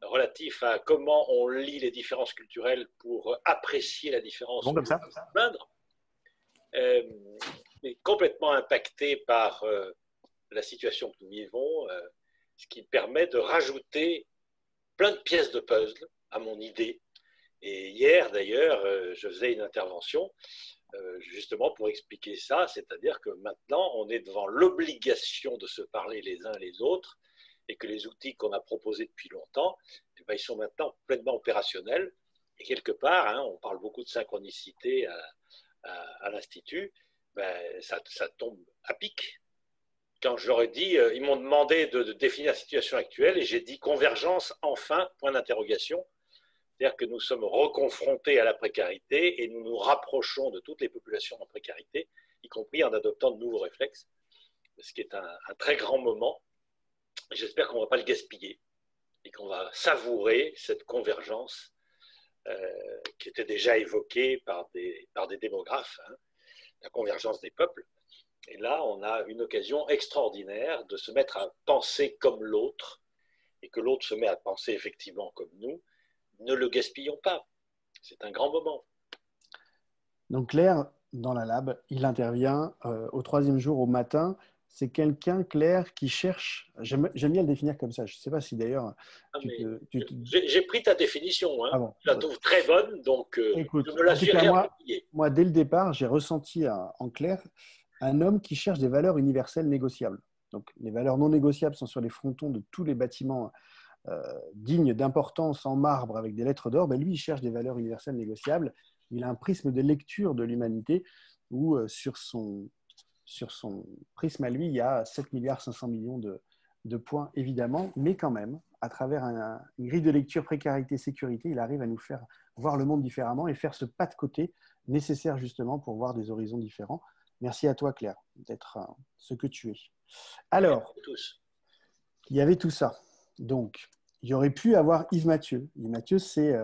relatif à comment on lit les différences culturelles pour apprécier la différence Bon, comme ça. moindre, est complètement impacté par la situation que nous vivons, ce qui permet de rajouter plein de pièces de puzzle à mon idée. Et hier, d'ailleurs, je faisais une intervention justement pour expliquer ça, c'est-à-dire que maintenant, on est devant l'obligation de se parler les uns les autres et que les outils qu'on a proposés depuis longtemps, eh bien, ils sont maintenant pleinement opérationnels. Et quelque part, hein, on parle beaucoup de synchronicité à l'Institut, ben, ça tombe à pic. Quand je leur ai dit, ils m'ont demandé de définir la situation actuelle et j'ai dit convergence, enfin, point d'interrogation. C'est-à-dire que nous sommes reconfrontés à la précarité et nous nous rapprochons de toutes les populations en précarité, y compris en adoptant de nouveaux réflexes, ce qui est un très grand moment. J'espère qu'on ne va pas le gaspiller et qu'on va savourer cette convergence qui était déjà évoquée par des démographes, hein, la convergence des peuples. Et là, on a une occasion extraordinaire de se mettre à penser comme l'autre et que l'autre se met à penser effectivement comme nous. Ne le gaspillons pas. C'est un grand moment. Donc Claire, dans la lab, il intervient au 3e jour au matin. C'est quelqu'un, Claire, qui cherche, j'aime bien le définir comme ça, je ne sais pas si d'ailleurs… J'ai pris ta définition, hein. Ah bon, je la trouve très bonne, donc écoute, je me la suis réappropriée. Moi, dès le départ, j'ai ressenti en Claire un homme qui cherche des valeurs universelles négociables. Donc les valeurs non négociables sont sur les frontons de tous les bâtiments dignes d'importance en marbre avec des lettres d'or. Ben, lui, il cherche des valeurs universelles négociables. Il a un prisme de lecture de l'humanité où sur son prisme à lui, il y a 7,5 milliards de points, évidemment, mais quand même, à travers une grille de lecture précarité-sécurité, il arrive à nous faire voir le monde différemment et faire ce pas de côté nécessaire justement pour voir des horizons différents. Merci à toi, Claire, d'être ce que tu es. Alors, il y avait tout ça. Donc, il y aurait pu avoir Yves Mathieu. Yves Mathieu, c'est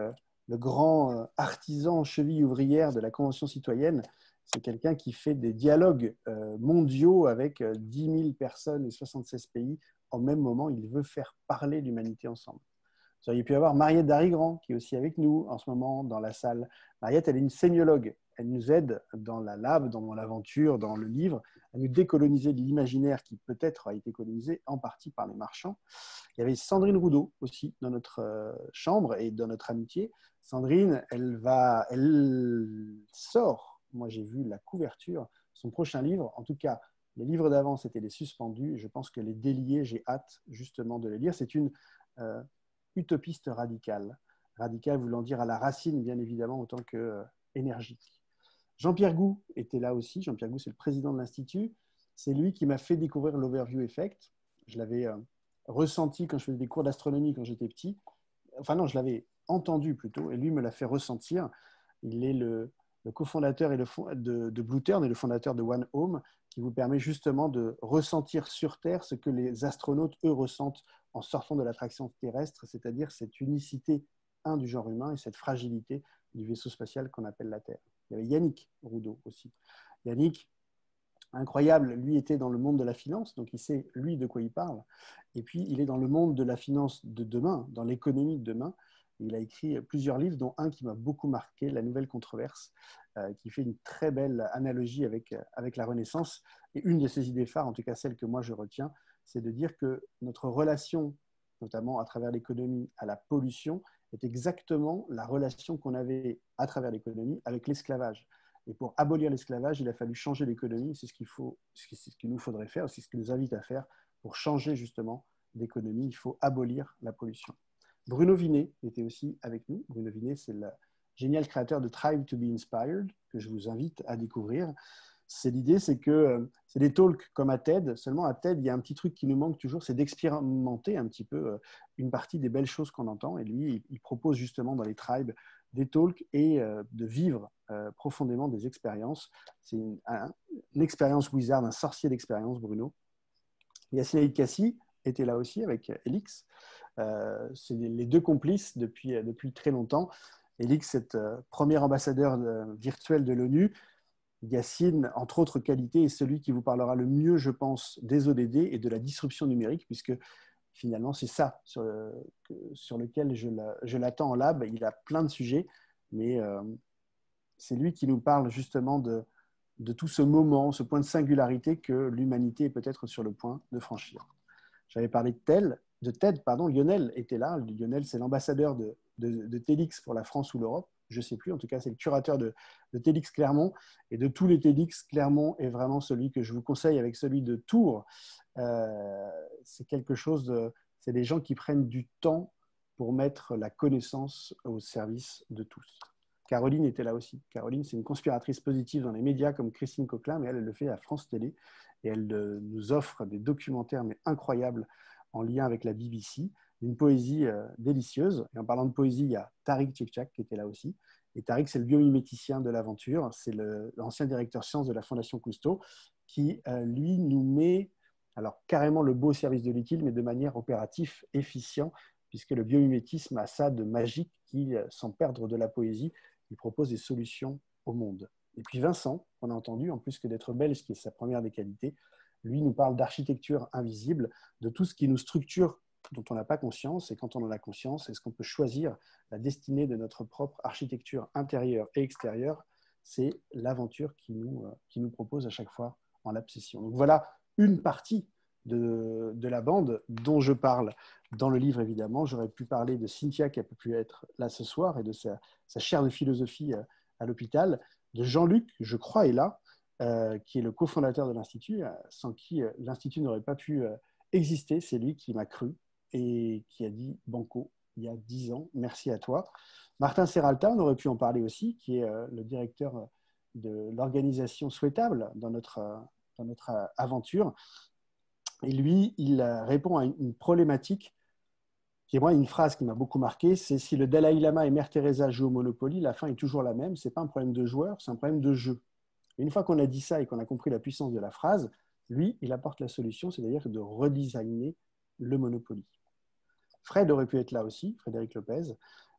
le grand artisan cheville ouvrière de la Convention citoyenne. C'est quelqu'un qui fait des dialogues mondiaux avec 10 000 personnes et 76 pays. En même moment, il veut faire parler l'humanité ensemble. Vous auriez pu avoir Mariette Darigrand, qui est aussi avec nous en ce moment dans la salle. Mariette, elle est une sémiologue. Elle nous aide dans la lab, dans l'aventure, dans le livre, à nous décoloniser de l'imaginaire qui peut-être a été colonisé en partie par les marchands. Il y avait Sandrine Roudot aussi dans notre chambre et dans notre amitié. Sandrine, elle sort, moi j'ai vu la couverture, son prochain livre, en tout cas les livres d'avant c'était les suspendus, je pense que les déliés, j'ai hâte justement de les lire. C'est une utopiste radicale voulant dire à la racine bien évidemment autant que énergique. Jean-Pierre Gou était là aussi. Jean-Pierre Gou, c'est le président de l'Institut. C'est lui qui m'a fait découvrir l'Overview Effect. Je l'avais ressenti quand je faisais des cours d'astronomie quand j'étais petit. Enfin non, je l'avais entendu plutôt, et lui me l'a fait ressentir. Il est le cofondateur de Blue Turn et le fondateur de One Home, qui vous permet justement de ressentir sur Terre ce que les astronautes, eux, ressentent en sortant de l'attraction terrestre, c'est-à-dire cette unicité du genre humain et cette fragilité du vaisseau spatial qu'on appelle la Terre. Il y avait Yannick Roudot aussi. Yannick, incroyable, lui était dans le monde de la finance, donc il sait, lui, de quoi il parle. Et puis, il est dans le monde de la finance de demain, dans l'économie de demain. Il a écrit plusieurs livres, dont un qui m'a beaucoup marqué, La Nouvelle Controverse, qui fait une très belle analogie avec la Renaissance. Et une de ses idées phares, en tout cas celle que moi je retiens, c'est de dire que notre relation, notamment à travers l'économie, à la pollution, est exactement la relation qu'on avait à travers l'économie avec l'esclavage. Et pour abolir l'esclavage, il a fallu changer l'économie. C'est ce qu'il nous faudrait faire, c'est ce qu'il nous invite à faire pour changer justement d'économie. Il faut abolir la pollution. Bruno Vinet était aussi avec nous. Bruno Vinet, c'est le génial créateur de Tribe to be Inspired, que je vous invite à découvrir. L'idée, c'est que c'est des talks comme à TED. Seulement à TED, il y a un petit truc qui nous manque toujours, c'est d'expérimenter un petit peu une partie des belles choses qu'on entend. Et lui, il propose justement dans les tribes des talks et de vivre profondément des expériences. C'est une expérience wizard, un sorcier d'expérience, Bruno. Yassine Kassi était là aussi avec Elix. C'est les deux complices depuis très longtemps. Elix, cette première ambassadeur virtuelle de l'ONU, Yacine, entre autres qualités, est celui qui vous parlera le mieux, je pense, des ODD et de la disruption numérique, puisque finalement, c'est ça sur lequel je l'attends en lab. Il a plein de sujets, mais c'est lui qui nous parle justement de tout ce moment, ce point de singularité que l'humanité est peut-être sur le point de franchir. J'avais parlé de TED, Lionel était là. Lionel, c'est l'ambassadeur de TEDx pour la France ou l'Europe. Je ne sais plus, en tout cas, c'est le curateur de TEDx Clermont. Et de tous les TEDx, Clermont est vraiment celui que je vous conseille avec celui de Tours. C'est quelque chose, c'est des gens qui prennent du temps pour mettre la connaissance au service de tous. Caroline était là aussi. Caroline, c'est une conspiratrice positive dans les médias comme Christine Coquelin, mais elle le fait à France Télé. Et elle nous offre des documentaires mais incroyables en lien avec la BBC, d'une poésie délicieuse. Et en parlant de poésie, il y a Tariq Tchekchak qui était là aussi. Et Tariq, c'est le biomiméticien de l'aventure. C'est l'ancien directeur sciences de la Fondation Cousteau qui, lui, nous met alors carrément le beau service de l'utile, mais de manière opérative, efficient, puisque le biomimétisme a ça de magique qui, sans perdre de la poésie, il propose des solutions au monde. Et puis Vincent, on a entendu, en plus que d'être belge, qui est sa première des qualités, lui nous parle d'architecture invisible, de tout ce qui nous structure, dont on n'a pas conscience, et quand on en a conscience, est-ce qu'on peut choisir la destinée de notre propre architecture intérieure et extérieure? C'est l'aventure qui nous propose à chaque fois en lab session. Donc voilà une partie de la bande dont je parle dans le livre, évidemment. J'aurais pu parler de Cynthia qui a pu être là ce soir et de sa chaire de philosophie à l'hôpital, de Jean-Luc, je crois, est là, qui est le cofondateur de l'Institut, sans qui l'Institut n'aurait pas pu exister. C'est lui qui m'a cru et qui a dit banco il y a 10 ans. Merci à toi. Martin Serralta, on aurait pu en parler aussi, qui est le directeur de l'organisation Souhaitable dans notre aventure. Et lui, il répond à une problématique qui est, moi, une phrase qui m'a beaucoup marqué, c'est si le Dalai Lama et Mère Teresa jouent au Monopoly, la fin est toujours la même. Ce n'est pas un problème de joueur, c'est un problème de jeu. Et une fois qu'on a dit ça et qu'on a compris la puissance de la phrase, lui, il apporte la solution, c'est-à-dire de redesigner le Monopoly. Fred aurait pu être là aussi, Frédéric Lopez,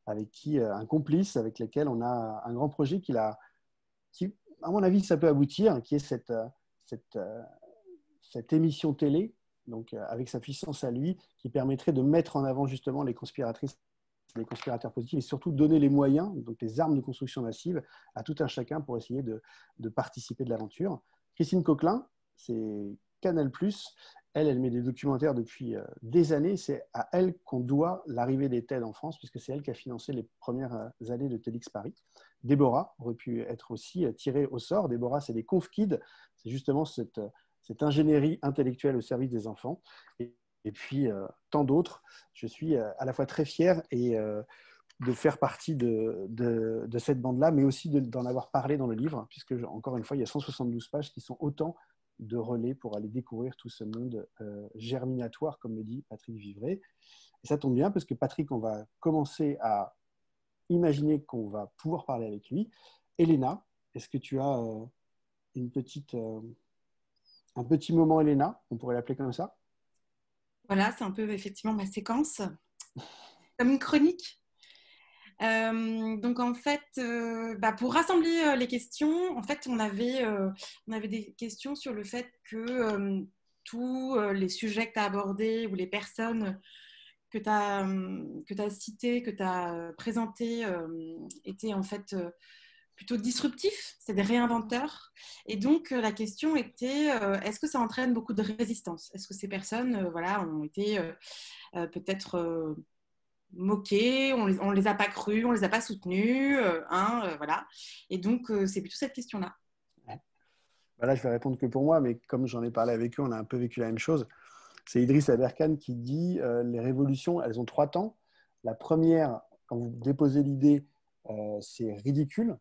avec qui un complice avec lequel on a un grand projet qui, à mon avis, ça peut aboutir, qui est cette émission télé, donc avec sa puissance à lui, qui permettrait de mettre en avant justement les conspiratrices, les conspirateurs positifs, et surtout donner les moyens, donc les armes de construction massive, à tout un chacun pour essayer de participer de l'aventure. Christine Coquelin, c'est Canal+. Elle met des documentaires depuis des années. C'est à elle qu'on doit l'arrivée des TED en France, puisque c'est elle qui a financé les premières années de TEDx Paris. Déborah aurait pu être aussi tirée au sort. Déborah, c'est des ConfKids. C'est justement cette ingénierie intellectuelle au service des enfants. Et puis, tant d'autres. Je suis à la fois très fier de faire partie de cette bande-là, mais aussi d'en avoir parlé dans le livre, puisque, encore une fois, il y a 172 pages qui sont autant de relais pour aller découvrir tout ce monde germinatoire, comme le dit Patrick Vivray. Et ça tombe bien, parce que Patrick, on va commencer à imaginer qu'on va pouvoir parler avec lui. Elena, est-ce que tu as un petit moment, Elena, on pourrait l'appeler comme ça? Voilà, c'est un peu effectivement ma séquence, comme une chronique. Donc en fait, pour rassembler les questions, en fait, on avait des questions sur le fait que tous les sujets que tu as abordés ou les personnes que tu as citées, que tu as présentées étaient en fait plutôt disruptifs, c'est des réinventeurs. Et donc la question était, est-ce que ça entraîne beaucoup de résistance? Est-ce que ces personnes ont été peut-être moqués, on les a pas crus, on les a pas soutenus, voilà. Et donc, c'est plutôt cette question-là. Voilà, je vais répondre que pour moi, mais comme j'en ai parlé avec eux, on a un peu vécu la même chose. C'est Idriss Aberkan qui dit les révolutions, elles ont 3 temps. La première, quand vous déposez l'idée, c'est ridicule.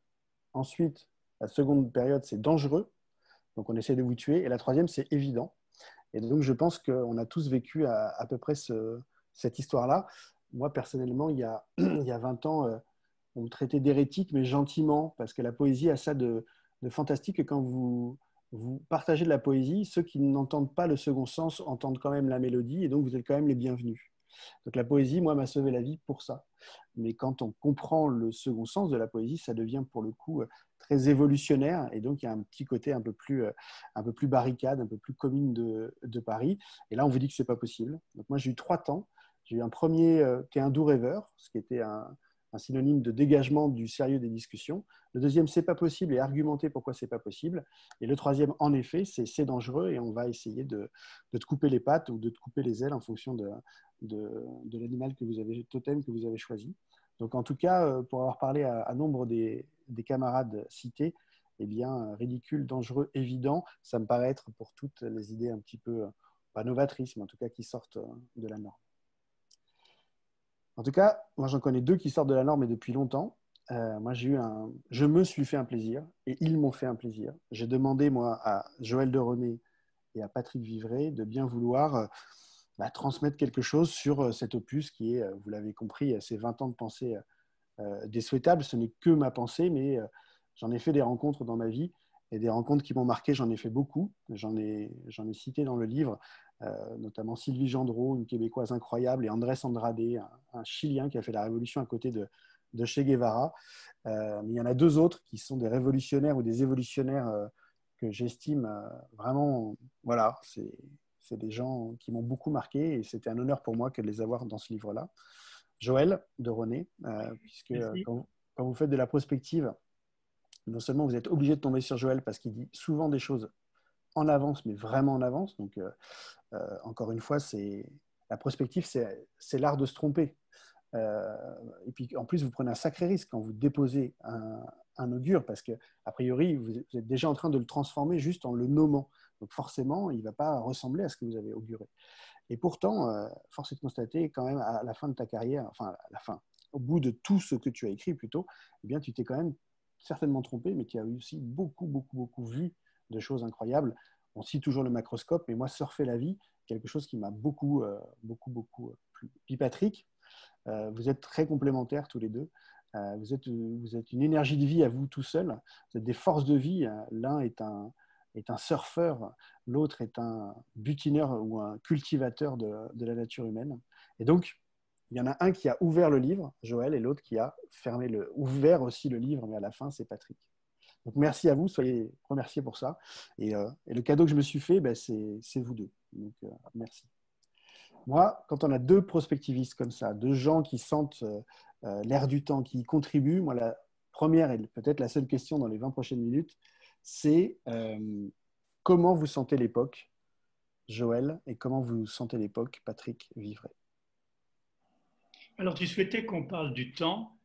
Ensuite, la seconde période, c'est dangereux. Donc, on essaie de vous tuer. Et la troisième, c'est évident. Et donc, je pense qu'on a tous vécu à peu près cette histoire-là. Moi, personnellement, il y a 20 ans, on me traitait d'hérétique, mais gentiment, parce que la poésie a ça de fantastique. Et quand vous partagez de la poésie, ceux qui n'entendent pas le second sens entendent quand même la mélodie, et donc vous êtes quand même les bienvenus. Donc la poésie, moi, m'a sauvé la vie pour ça. Mais quand on comprend le second sens de la poésie, ça devient pour le coup très évolutionnaire. Et donc, il y a un petit côté un peu plus barricade, un peu plus commune de Paris. Et là, on vous dit que ce n'est pas possible. Donc moi, j'ai eu 3 temps. J'ai eu un premier qui est un doux rêveur, ce qui était un synonyme de dégagement du sérieux des discussions. Le deuxième, c'est pas possible et argumenter pourquoi c'est pas possible. Et le troisième, en effet, c'est dangereux et on va essayer de te couper les pattes ou de te couper les ailes en fonction de l'animal que vous avez, totem que vous avez choisi. Donc en tout cas, pour avoir parlé à nombre des camarades cités, eh bien, ridicule, dangereux, évident, ça me paraît être pour toutes les idées un petit peu, pas novatrices, mais en tout cas qui sortent de la norme. En tout cas, moi j'en connais 2 qui sortent de la norme et depuis longtemps. Moi je me suis fait un plaisir et ils m'ont fait un plaisir. J'ai demandé moi à Joël de René et à Patrick Vivray de bien vouloir transmettre quelque chose sur cet opus qui est, vous l'avez compris, ces 20 ans de pensée découvrable. Ce n'est que ma pensée, mais j'en ai fait des rencontres dans ma vie et des rencontres qui m'ont marqué, j'en ai fait beaucoup. J'en ai cité dans le livre, notamment Sylvie Gendreau, une Québécoise incroyable, et Andrés Andrade, un Chilien qui a fait la révolution à côté de Che Guevara. Mais il y en a 2 autres qui sont des révolutionnaires ou des évolutionnaires que j'estime vraiment, voilà, c'est des gens qui m'ont beaucoup marqué et c'était un honneur pour moi que de les avoir dans ce livre-là. Joël de René, puisque quand vous faites de la prospective, non seulement vous êtes obligé de tomber sur Joël parce qu'il dit souvent des choses en avance, mais vraiment en avance. Donc, encore une fois, la prospective, c'est l'art de se tromper. Et puis, en plus, vous prenez un sacré risque quand vous déposez un augure, parce que, a priori, vous êtes déjà en train de le transformer juste en le nommant. Donc, forcément, il ne va pas ressembler à ce que vous avez auguré. Et pourtant, force est de constater, quand même, à la fin de ta carrière, enfin, à la fin, au bout de tout ce que tu as écrit plutôt, eh bien, tu t'es quand même certainement trompé, mais tu as aussi beaucoup vu de choses incroyables. On cite toujours le macroscope, mais moi, surfer la vie, quelque chose qui m'a beaucoup plu. Puis Patrick, vous êtes très complémentaires tous les deux. Vous êtes une énergie de vie à vous tout seul. Vous êtes des forces de vie. L'un est un surfeur, l'autre est un butineur ou un cultivateur de la nature humaine. Et donc, il y en a un qui a ouvert le livre, Joël, et l'autre qui a ouvert aussi le livre, mais à la fin, c'est Patrick. Donc, merci à vous, soyez remerciés pour ça. Et le cadeau que je me suis fait, c'est vous 2. Donc, merci. Moi, quand on a 2 prospectivistes comme ça, 2 gens qui sentent l'air du temps, qui y contribuent, moi, la première et peut-être la seule question dans les 20 prochaines minutes, c'est comment vous sentez l'époque, Joël, et comment vous sentez l'époque, Patrick Vivray? Alors, tu souhaitais qu'on parle du temps.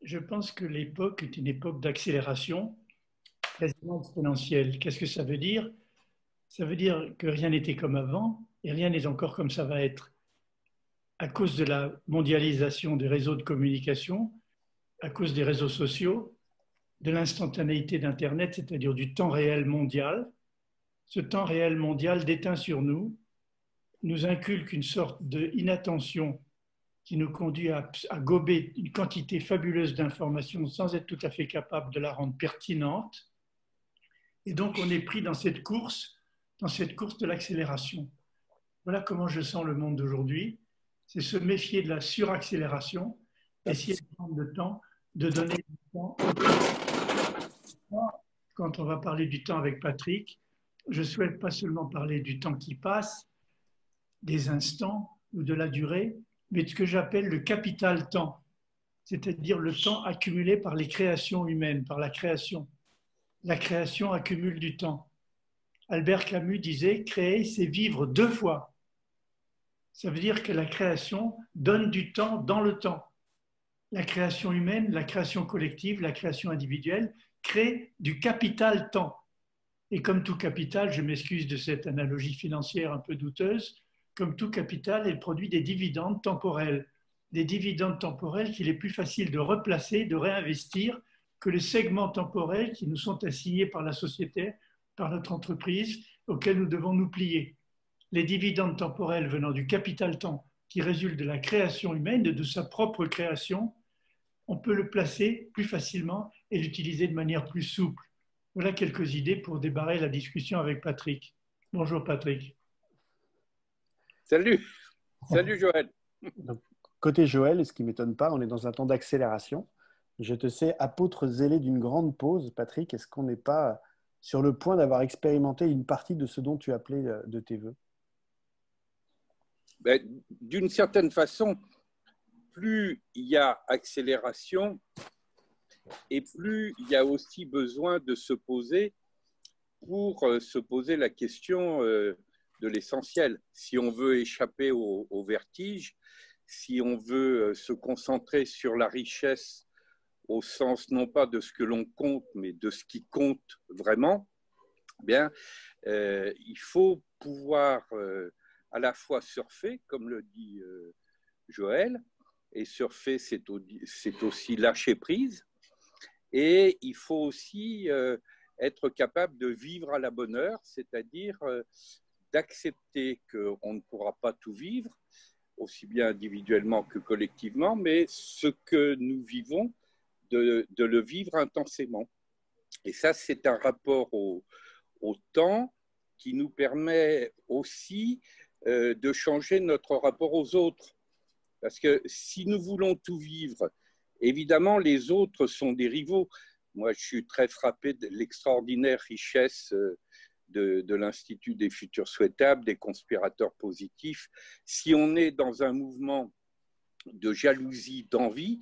Je pense que l'époque est une époque d'accélération quasiment exponentielle. Qu'est-ce que ça veut dire? Ça veut dire que rien n'était comme avant et rien n'est encore comme ça va être. À cause de la mondialisation des réseaux de communication, à cause des réseaux sociaux, de l'instantanéité d'Internet, c'est-à-dire du temps réel mondial, ce temps réel mondial déteint sur nous, nous inculque une sorte d'inattention qui nous conduit à gober une quantité fabuleuse d'informations sans être tout à fait capable de la rendre pertinente. Et donc, on est pris dans cette course de l'accélération. Voilà comment je sens le monde d'aujourd'hui. C'est se méfier de la suraccélération, essayer de prendre le temps, de donner du temps. Quand on va parler du temps avec Patrick, je souhaite pas seulement parler du temps qui passe, des instants ou de la durée, mais de ce que j'appelle le capital temps, c'est-à-dire le temps accumulé par les créations humaines, par la création. La création accumule du temps. Albert Camus disait « créer, c'est vivre 2 fois ». Ça veut dire que la création donne du temps dans le temps. La création humaine, la création collective, la création individuelle crée du capital temps. Et comme tout capital, je m'excuse de cette analogie financière un peu douteuse, comme tout capital, elle produit des dividendes temporels. Des dividendes temporels qu'il est plus facile de replacer, de réinvestir que les segments temporels qui nous sont assignés par la société, par notre entreprise, auxquels nous devons nous plier. Les dividendes temporels venant du capital temps qui résulte de la création humaine, de sa propre création, on peut le placer plus facilement et l'utiliser de manière plus souple. Voilà quelques idées pour démarrer la discussion avec Patrick. Bonjour Patrick. Salut, salut Joël. Donc, côté Joël, ce qui ne m'étonne pas, on est dans un temps d'accélération. Je te sais apôtre zélé d'une grande pause. Patrick, est-ce qu'on n'est pas sur le point d'avoir expérimenté une partie de ce dont tu appelais de tes voeux? D'une certaine façon, plus il y a accélération et plus il y a aussi besoin de se poser pour se poser la question de l'essentiel. Si on veut échapper au vertige, si on veut se concentrer sur la richesse au sens non pas de ce que l'on compte, mais de ce qui compte vraiment, bien, il faut pouvoir à la fois surfer, comme le dit Joël, et surfer, c'est aussi lâcher prise, et il faut aussi être capable de vivre à la bonne heure, c'est-à-dire d'accepter qu'on ne pourra pas tout vivre, aussi bien individuellement que collectivement, mais ce que nous vivons, de le vivre intensément. Et ça, c'est un rapport au temps qui nous permet aussi de changer notre rapport aux autres. Parce que si nous voulons tout vivre, évidemment, les autres sont des rivaux. Moi, je suis très frappé de l'extraordinaire richesse de l'Institut des futurs souhaitables, des conspirateurs positifs. Si on est dans un mouvement de jalousie, d'envie,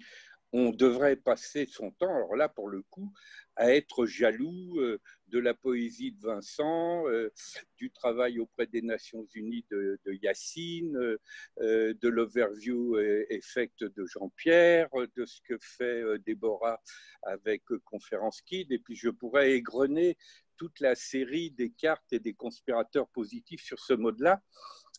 on devrait passer son temps, alors là, pour le coup, à être jaloux de la poésie de Vincent, du travail auprès des Nations Unies de Yacine, de l'Overview Effect de Jean-Pierre, de ce que fait Déborah avec Conférence Kid, et puis je pourrais égrener toute la série des cartes et des conspirateurs positifs sur ce mode-là,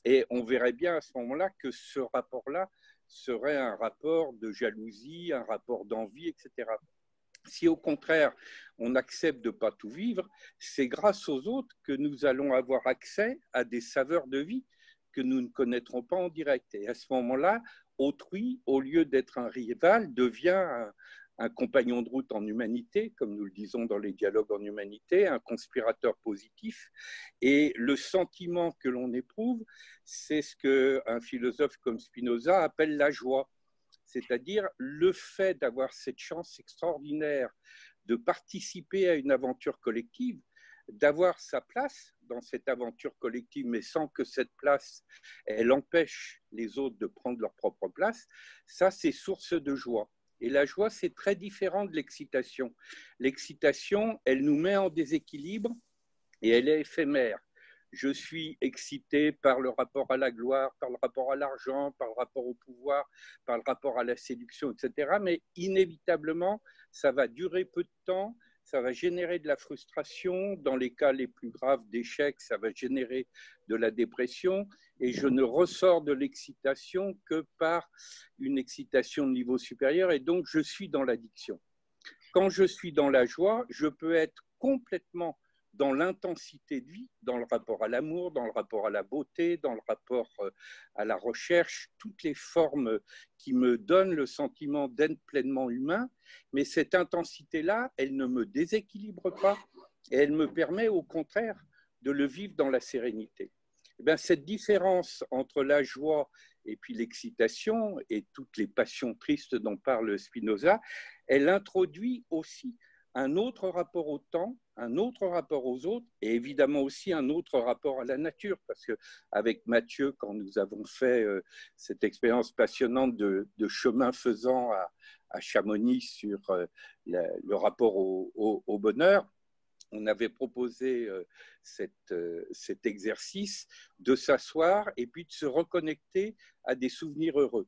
et on verrait bien à ce moment-là que ce rapport-là serait un rapport de jalousie, un rapport d'envie, etc. Si au contraire, on accepte de ne pas tout vivre, c'est grâce aux autres que nous allons avoir accès à des saveurs de vie que nous ne connaîtrons pas en direct. Et à ce moment-là, autrui, au lieu d'être un rival, devient un compagnon de route en humanité, comme nous le disons dans les dialogues en humanité, un conspirateur positif. Et le sentiment que l'on éprouve, c'est ce qu'un philosophe comme Spinoza appelle la joie. C'est-à-dire le fait d'avoir cette chance extraordinaire de participer à une aventure collective, d'avoir sa place dans cette aventure collective, mais sans que cette place, elle empêche les autres de prendre leur propre place, ça, c'est source de joie. Et la joie, c'est très différent de l'excitation. L'excitation, elle nous met en déséquilibre et elle est éphémère. Je suis excité par le rapport à la gloire, par le rapport à l'argent, par le rapport au pouvoir, par le rapport à la séduction, etc. Mais inévitablement, ça va durer peu de temps, ça va générer de la frustration. Dans les cas les plus graves d'échec, ça va générer de la dépression. Et je ne ressors de l'excitation que par une excitation de niveau supérieur. Et donc, je suis dans l'addiction. Quand je suis dans la joie, je peux être complètement dans l'intensité de vie, dans le rapport à l'amour, dans le rapport à la beauté, dans le rapport à la recherche, toutes les formes qui me donnent le sentiment d'être pleinement humain. Mais cette intensité-là, elle ne me déséquilibre pas et elle me permet au contraire de le vivre dans la sérénité. Et bien, cette différence entre la joie et puis l'excitation et toutes les passions tristes dont parle Spinoza, elle introduit aussi un autre rapport au temps, un autre rapport aux autres et évidemment aussi un autre rapport à la nature. Parce qu'avec Mathieu, quand nous avons fait cette expérience passionnante de chemin faisant à Chamonix sur le rapport au bonheur, on avait proposé cet exercice de s'asseoir et puis de se reconnecter à des souvenirs heureux.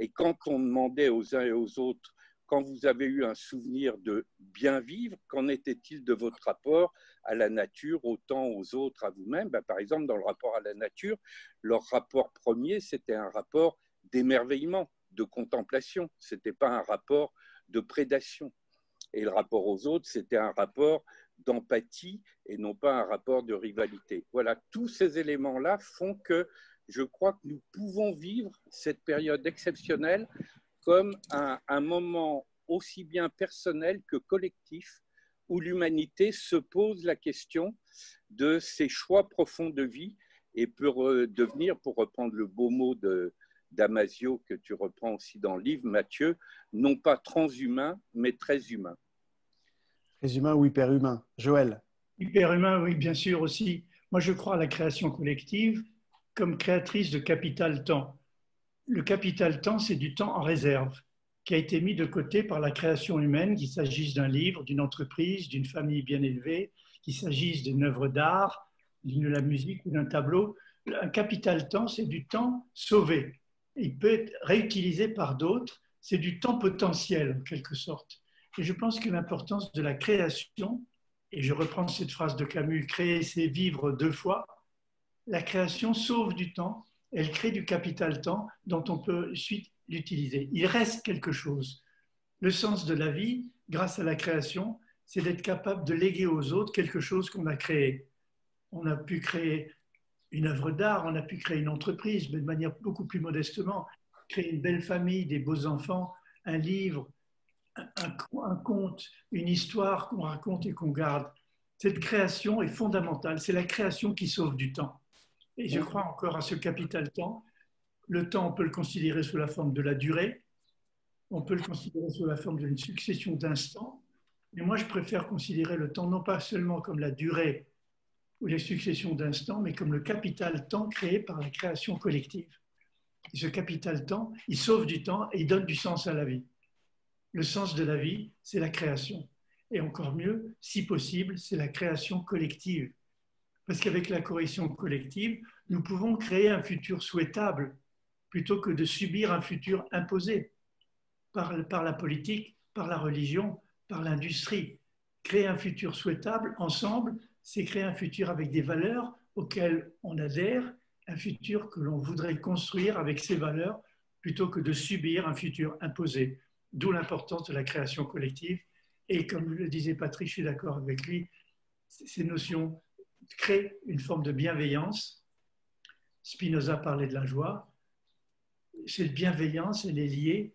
Et quand on demandait aux uns et aux autres, quand vous avez eu un souvenir de bien vivre, qu'en était-il de votre rapport à la nature, au temps, aux autres, à vous-même? Par exemple, dans le rapport à la nature, leur rapport premier, c'était un rapport d'émerveillement, de contemplation. Ce n'était pas un rapport de prédation. Et le rapport aux autres, c'était un rapport d'empathie et non pas un rapport de rivalité. Voilà, tous ces éléments-là font que je crois que nous pouvons vivre cette période exceptionnelle comme un moment aussi bien personnel que collectif où l'humanité se pose la question de ses choix profonds de vie et peut devenir, pour reprendre le beau mot de Damasio que tu reprends aussi dans le livre, Mathieu, non pas transhumain, mais très humain. Très humain ou hyperhumain? Joël? Hyperhumain, oui, bien sûr aussi. Moi, je crois à la création collective comme créatrice de capital-temps. Le capital-temps, c'est du temps en réserve qui a été mis de côté par la création humaine, qu'il s'agisse d'un livre, d'une entreprise, d'une famille bien élevée, qu'il s'agisse d'une œuvre d'art, de la musique ou d'un tableau. Un capital-temps, c'est du temps sauvé. Il peut être réutilisé par d'autres. C'est du temps potentiel, en quelque sorte. Et je pense que l'importance de la création, et je reprends cette phrase de Camus, créer, c'est vivre deux fois. La création sauve du temps, elle crée du capital-temps dont on peut ensuite l'utiliser. Il reste quelque chose. Le sens de la vie, grâce à la création, c'est d'être capable de léguer aux autres quelque chose qu'on a créé. On a pu créer une œuvre d'art, on a pu créer une entreprise, mais de manière beaucoup plus modestement, créer une belle famille, des beaux enfants, un livre, un conte, une histoire qu'on raconte et qu'on garde. Cette création est fondamentale. C'est la création qui sauve du temps. Et je crois encore à ce capital temps. Le temps, on peut le considérer sous la forme de la durée. On peut le considérer sous la forme d'une succession d'instants. Mais moi, je préfère considérer le temps non pas seulement comme la durée ou les successions d'instants, mais comme le capital temps créé par la création collective. Et ce capital temps, il sauve du temps et il donne du sens à la vie. Le sens de la vie, c'est la création. Et encore mieux, si possible, c'est la création collective. Parce qu'avec la création collective, nous pouvons créer un futur souhaitable plutôt que de subir un futur imposé par la politique, par la religion, par l'industrie. Créer un futur souhaitable ensemble, c'est créer un futur avec des valeurs auxquelles on adhère, un futur que l'on voudrait construire avec ces valeurs plutôt que de subir un futur imposé. D'où l'importance de la création collective. Et comme le disait Patrick, je suis d'accord avec lui, ces notions créent une forme de bienveillance. Spinoza parlait de la joie. Cette bienveillance, elle est liée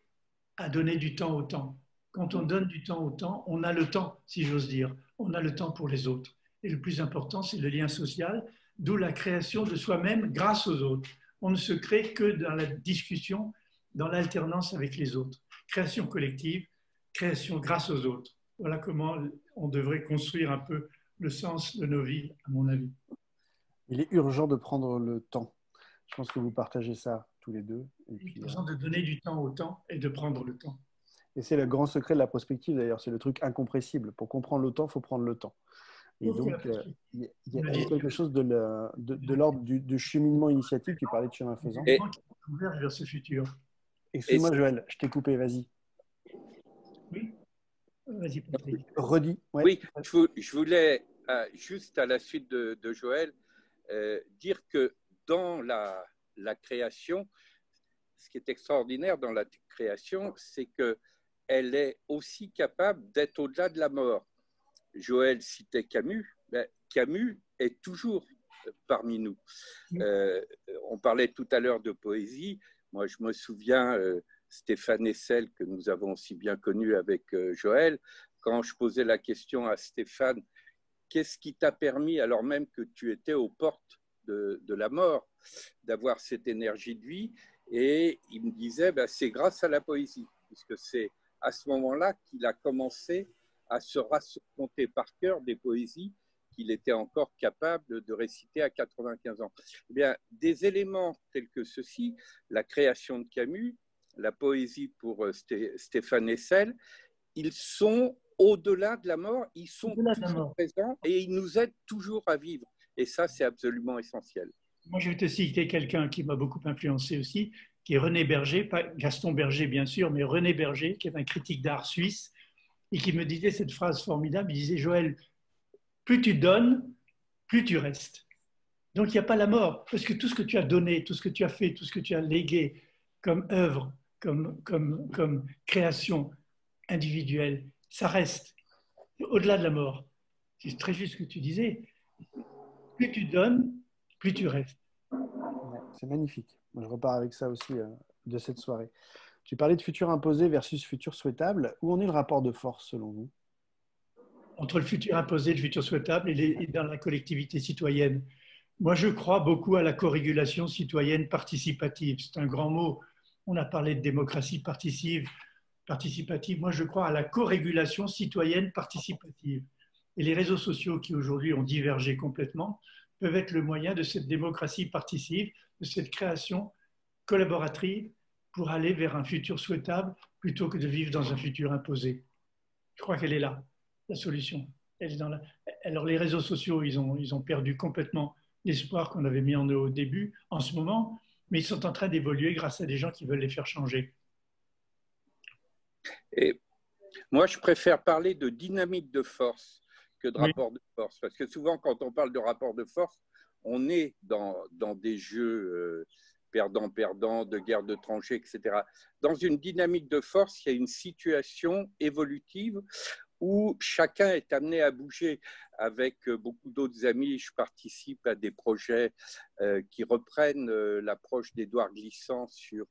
à donner du temps au temps. Quand on donne du temps au temps, on a le temps, si j'ose dire. On a le temps pour les autres. Et le plus important, c'est le lien social, d'où la création de soi-même grâce aux autres. On ne se crée que dans la discussion, dans l'alternance avec les autres. Création collective, création grâce aux autres. Voilà comment on devrait construire un peu le sens de nos vies, à mon avis. Il est urgent de prendre le temps. Je pense que vous partagez ça tous les deux. Il est urgent de donner du temps au temps et de prendre le temps. Et c'est le grand secret de la prospective, d'ailleurs. C'est le truc incompressible. Pour comprendre le temps, il faut prendre le temps. Et donc, il y a quelque chose de l'ordre du cheminement initiatique. Tu parlais de chemin faisant. Et on converge vers ce futur. Excuse-moi, Joël, je t'ai coupé, vas-y. Oui, vas-y, Patrick. Redis. Ouais. Oui, je voulais, juste à la suite de Joël, dire que dans la création, ce qui est extraordinaire dans la création, c'est qu'elle est aussi capable d'être au-delà de la mort. Joël citait Camus. Camus est toujours parmi nous. On parlait tout à l'heure de poésie. Moi, je me souviens, Stéphane Hessel, que nous avons aussi bien connu avec Joël, quand je posais la question à Stéphane, qu'est-ce qui t'a permis, alors même que tu étais aux portes de la mort, d'avoir cette énergie de vie? Et il me disait, c'est grâce à la poésie, puisque c'est à ce moment-là qu'il a commencé à se raconter par cœur des poésies qu'il était encore capable de réciter à 95 ans. Eh bien, des éléments tels que ceci, la création de Camus, la poésie pour Stéphane Hessel, ils sont au-delà de la mort, ils sont toujours présents et ils nous aident toujours à vivre. Et ça, c'est absolument essentiel. Moi, je vais te citer quelqu'un qui m'a beaucoup influencé aussi, qui est René Berger, pas Gaston Berger bien sûr, mais René Berger, qui est un critique d'art suisse, et qui me disait cette phrase formidable, il disait « Joël, plus tu donnes, plus tu restes. » Donc, il n'y a pas la mort, parce que tout ce que tu as donné, tout ce que tu as fait, tout ce que tu as légué comme œuvre, comme création individuelle, ça reste au-delà de la mort. C'est très juste ce que tu disais. Plus tu donnes, plus tu restes. Ouais, c'est magnifique. Moi, je repars avec ça aussi de cette soirée. Tu parlais de futur imposé versus futur souhaitable. Où en est le rapport de force selon vous? Entre le futur imposé et le futur souhaitable et dans la collectivité citoyenne. Moi, je crois beaucoup à la co-régulation citoyenne participative. C'est un grand mot. On a parlé de démocratie participative. Moi, je crois à la co-régulation citoyenne participative. Et les réseaux sociaux qui aujourd'hui ont divergé complètement peuvent être le moyen de cette démocratie participative, de cette création collaborative pour aller vers un futur souhaitable plutôt que de vivre dans un futur imposé. Je crois qu'elle est là, la solution. Elle est dans la... Alors les réseaux sociaux, ils ont perdu complètement l'espoir qu'on avait mis en eux au début, en ce moment, mais ils sont en train d'évoluer grâce à des gens qui veulent les faire changer. Et moi, je préfère parler de dynamique de force que de rapport de force, parce que souvent, quand on parle de rapport de force, on est dans des jeux perdant-perdant, de guerre de tranchées, etc. Dans une dynamique de force, il y a une situation évolutive où chacun est amené à bouger. Avec beaucoup d'autres amis, je participe à des projets qui reprennent l'approche d'Édouard Glissant sur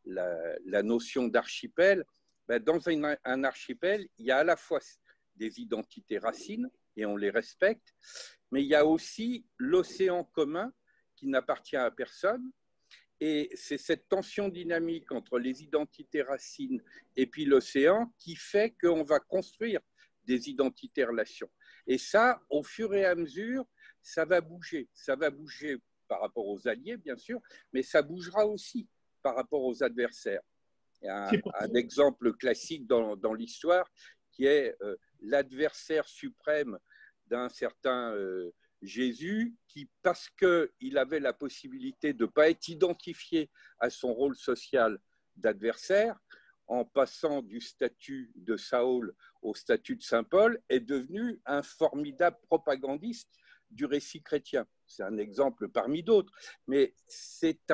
la notion d'archipel. Dans un archipel, il y a à la fois des identités racines, et on les respecte, mais il y a aussi l'océan commun qui n'appartient à personne. Et c'est cette tension dynamique entre les identités racines et puis l'océan qui fait qu'on va construire des identités-relations. Et ça, au fur et à mesure, ça va bouger. Ça va bouger par rapport aux alliés, bien sûr, mais ça bougera aussi par rapport aux adversaires. Il y a un exemple classique dans l'histoire qui est l'adversaire suprême d'un certain Jésus qui, parce qu'il avait la possibilité de ne pas être identifié à son rôle social d'adversaire, en passant du statut de Saül au statut de Saint Paul, est devenu un formidable propagandiste du récit chrétien. C'est un exemple parmi d'autres, mais c'est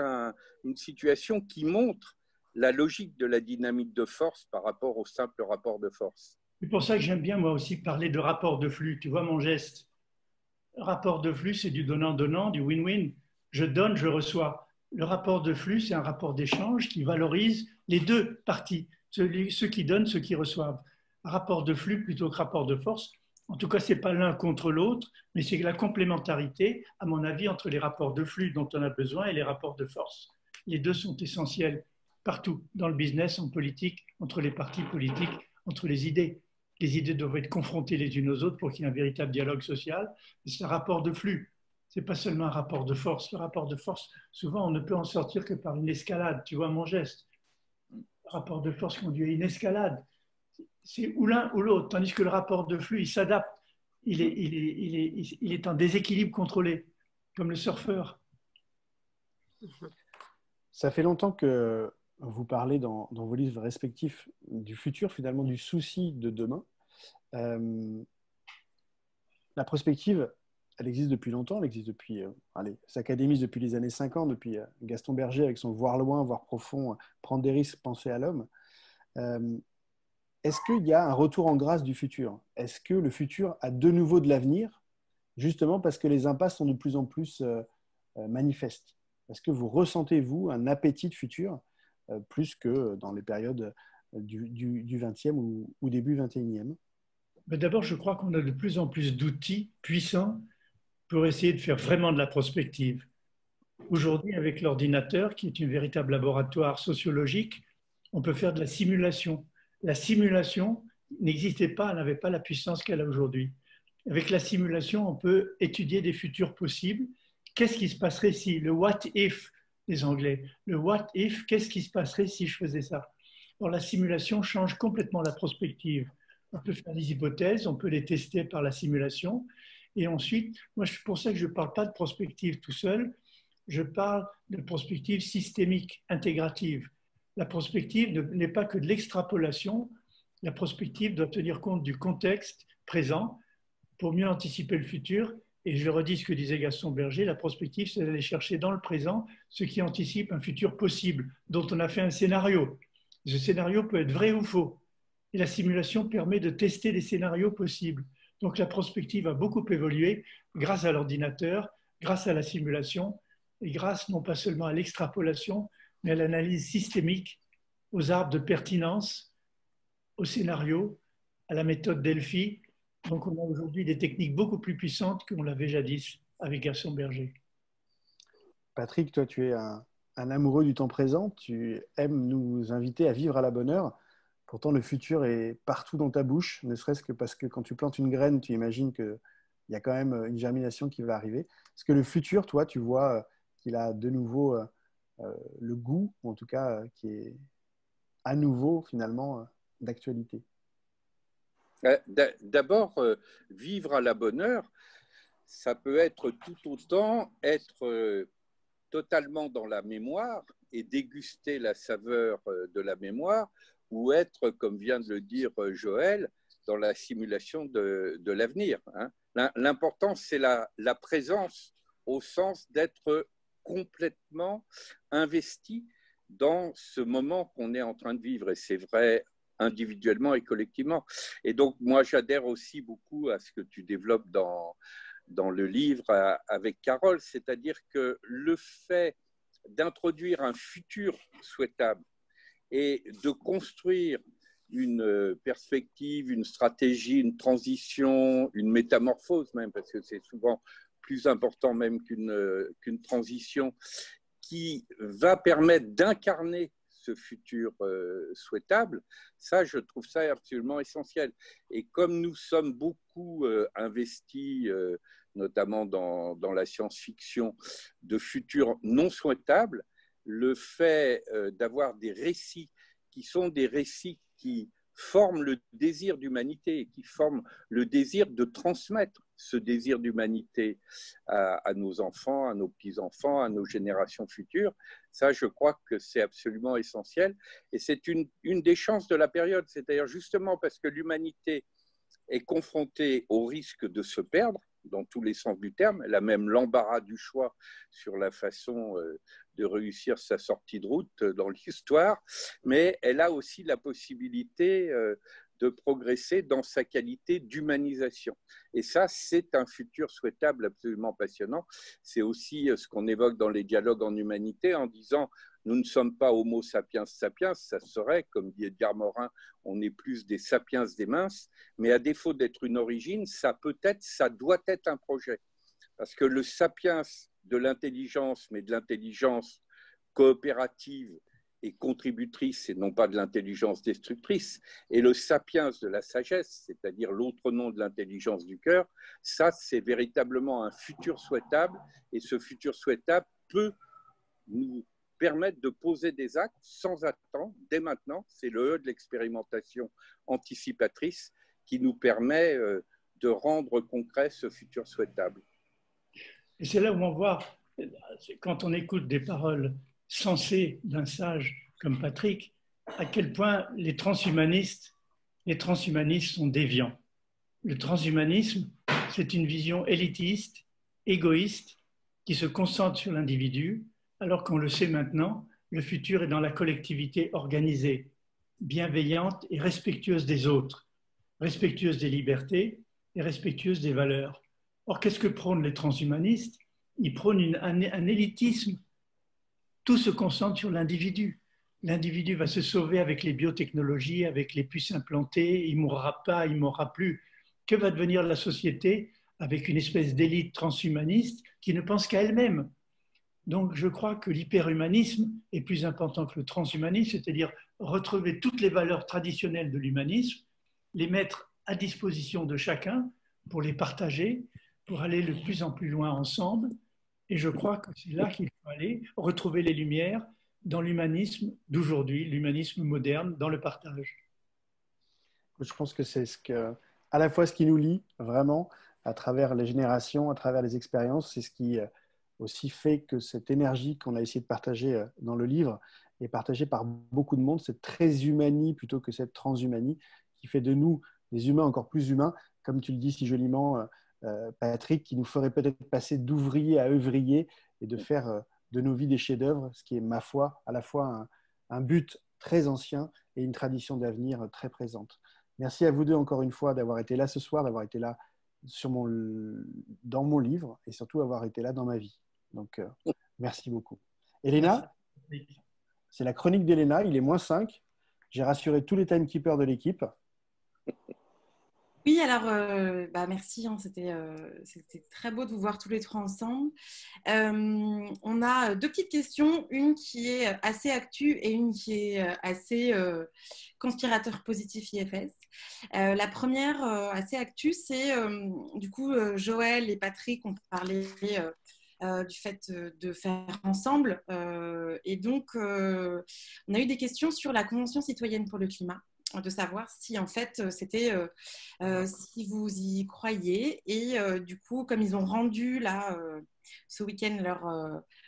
une situation qui montre la logique de la dynamique de force par rapport au simple rapport de force. C'est pour ça que j'aime bien moi aussi parler de rapport de flux. Tu vois mon geste. Rapport de flux, c'est du donnant-donnant, du win-win. Je donne, je reçois. Le rapport de flux, c'est un rapport d'échange qui valorise les deux parties, ceux qui donnent, ceux qui reçoivent. Rapport de flux plutôt que rapport de force. En tout cas, ce n'est pas l'un contre l'autre, mais c'est la complémentarité, à mon avis, entre les rapports de flux dont on a besoin et les rapports de force. Les deux sont essentiels partout, dans le business, en politique, entre les partis politiques, entre les idées. Les idées doivent être confrontées les unes aux autres pour qu'il y ait un véritable dialogue social. C'est un rapport de flux. Ce n'est pas seulement un rapport de force. Le rapport de force, souvent, on ne peut en sortir que par une escalade. Tu vois mon geste. Le rapport de force conduit à une escalade. C'est ou l'un ou l'autre. Tandis que le rapport de flux, il s'adapte. Il est en déséquilibre contrôlé, comme le surfeur. Ça fait longtemps que vous parlez dans vos livres respectifs du futur, finalement du souci de demain. La prospective, elle existe depuis longtemps, elle existe depuis, s'academise depuis les années 50, depuis Gaston Berger avec son voir loin, voir profond, prendre des risques, penser à l'homme. Est-ce qu'il y a un retour en grâce du futur? Est-ce que le futur a de nouveau de l'avenir, justement parce que les impasses sont de plus en plus manifestes? Est-ce que vous ressentez, vous, un appétit de futur plus que dans les périodes du 20e ou début 21e? D'abord, je crois qu'on a de plus en plus d'outils puissants pour essayer de faire vraiment de la prospective. Aujourd'hui, avec l'ordinateur, qui est un véritable laboratoire sociologique, on peut faire de la simulation. La simulation n'existait pas, elle n'avait pas la puissance qu'elle a aujourd'hui. Avec la simulation, on peut étudier des futurs possibles. Qu'est-ce qui se passerait si, le what if des Anglais, le what if, qu'est-ce qui se passerait si je faisais ça? Bon, la simulation change complètement la prospective. On peut faire des hypothèses, on peut les tester par la simulation. Et ensuite, moi, c'est pour ça que je ne parle pas de prospective tout seul, je parle de prospective systémique, intégrative. La prospective n'est pas que de l'extrapolation, la prospective doit tenir compte du contexte présent pour mieux anticiper le futur. Et je redis ce que disait Gaston Berger, la prospective, c'est d'aller chercher dans le présent ce qui anticipe un futur possible, dont on a fait un scénario. Ce scénario peut être vrai ou faux. Et la simulation permet de tester les scénarios possibles. Donc la prospective a beaucoup évolué grâce à l'ordinateur, grâce à la simulation, et grâce non pas seulement à l'extrapolation, mais à l'analyse systémique, aux arbres de pertinence, aux scénarios, à la méthode Delphi. Donc on a aujourd'hui des techniques beaucoup plus puissantes qu'on l'avait jadis. avec Gaston Berger. Patrick, toi, tu es un amoureux du temps présent. Tu aimes nous inviter à vivre à la bonne heure. Pourtant, le futur est partout dans ta bouche, ne serait-ce que parce que quand tu plantes une graine, tu imagines qu'il y a quand même une germination qui va arriver. Est-ce que le futur, toi, tu vois qu'il a de nouveau le goût, ou en tout cas qui est à nouveau, finalement, d'actualité? D'abord, vivre à la bonne heure, ça peut être tout autant être totalement dans la mémoire et déguster la saveur de la mémoire, ou être, comme vient de le dire Joël, dans la simulation de l'avenir. L'important, c'est la présence au sens d'être complètement investi dans ce moment qu'on est en train de vivre. Et c'est vrai individuellement et collectivement. Et donc, moi, j'adhère aussi beaucoup à ce que tu développes dans le livre avec Carole, c'est-à-dire que le fait d'introduire un futur souhaitable et de construire une perspective, une stratégie, une transition, une métamorphose même, parce que c'est souvent plus important même qu'une transition, qui va permettre d'incarner ce futur souhaitable, ça, je trouve ça absolument essentiel. Et comme nous sommes beaucoup investis, notamment dans la science-fiction, de futurs non souhaitables, le fait d'avoir des récits qui sont des récits qui forment le désir d'humanité, qui forment le désir de transmettre ce désir d'humanité à nos enfants, à nos petits-enfants, à nos générations futures. Ça, je crois que c'est absolument essentiel. Et c'est une des chances de la période. C'est-à-dire justement parce que l'humanité est confrontée au risque de se perdre, dans tous les sens du terme. Elle a même l'embarras du choix sur la façon de réussir sa sortie de route dans l'histoire, mais elle a aussi la possibilité de progresser dans sa qualité d'humanisation. Et ça, c'est un futur souhaitable absolument passionnant. C'est aussi ce qu'on évoque dans les dialogues en humanité en disant nous ne sommes pas homo sapiens sapiens, ça serait, comme dit Edgar Morin, on est plus des sapiens des minces, mais à défaut d'être une origine, ça doit être un projet. Parce que le sapiens de l'intelligence, mais de l'intelligence coopérative et contributrice et non pas de l'intelligence destructrice, et le sapiens de la sagesse, c'est-à-dire l'autre nom de l'intelligence du cœur, ça c'est véritablement un futur souhaitable, et ce futur souhaitable peut nous permettre de poser des actes sans attendre, dès maintenant. C'est le E de l'expérimentation anticipatrice qui nous permet de rendre concret ce futur souhaitable. Et c'est là où on voit, quand on écoute des paroles sensées d'un sage comme Patrick, à quel point les transhumanistes sont déviants. Le transhumanisme, c'est une vision élitiste, égoïste, qui se concentre sur l'individu, alors qu'on le sait maintenant, le futur est dans la collectivité organisée, bienveillante et respectueuse des autres, respectueuse des libertés et respectueuse des valeurs. Or, qu'est-ce que prônent les transhumanistes? Ils prônent un élitisme. Tout se concentre sur l'individu. L'individu va se sauver avec les biotechnologies, avec les puces implantées, il ne mourra pas, il ne mourra plus. Que va devenir la société avec une espèce d'élite transhumaniste qui ne pense qu'à elle-même? Donc, je crois que l'hyperhumanisme est plus important que le transhumanisme, c'est-à-dire retrouver toutes les valeurs traditionnelles de l'humanisme, les mettre à disposition de chacun pour les partager, pour aller de plus en plus loin ensemble. Et je crois que c'est là qu'il faut aller, retrouver les lumières dans l'humanisme d'aujourd'hui, l'humanisme moderne, dans le partage. Je pense que c'est à la fois ce qui nous lie vraiment à travers les générations, à travers les expériences, c'est ce qui aussi fait que cette énergie qu'on a essayé de partager dans le livre est partagée par beaucoup de monde, cette très humanie plutôt que cette transhumanie qui fait de nous des humains encore plus humains, comme tu le dis si joliment, Patrick, qui nous ferait peut-être passer d'ouvriers à œuvriers et de faire de nos vies des chefs-d'œuvre, ce qui est, ma foi, à la fois un but très ancien et une tradition d'avenir très présente. Merci à vous deux encore une fois d'avoir été là ce soir, d'avoir été là dans mon livre et surtout avoir été là dans ma vie. Donc, merci beaucoup. Elena, c'est la chronique d'Elena, il est -5. J'ai rassuré tous les timekeepers de l'équipe. Oui, alors, merci, hein, c'était très beau de vous voir tous les trois ensemble. On a deux petites questions, une qui est assez actu et une qui est assez conspirateur positif IFS. La première, assez actu, c'est du coup, Joël et Patrick ont parlé du fait de faire ensemble. Et donc, on a eu des questions sur la Convention citoyenne pour le climat, de savoir si en fait c'était si vous y croyez et du coup comme ils ont rendu là ce week-end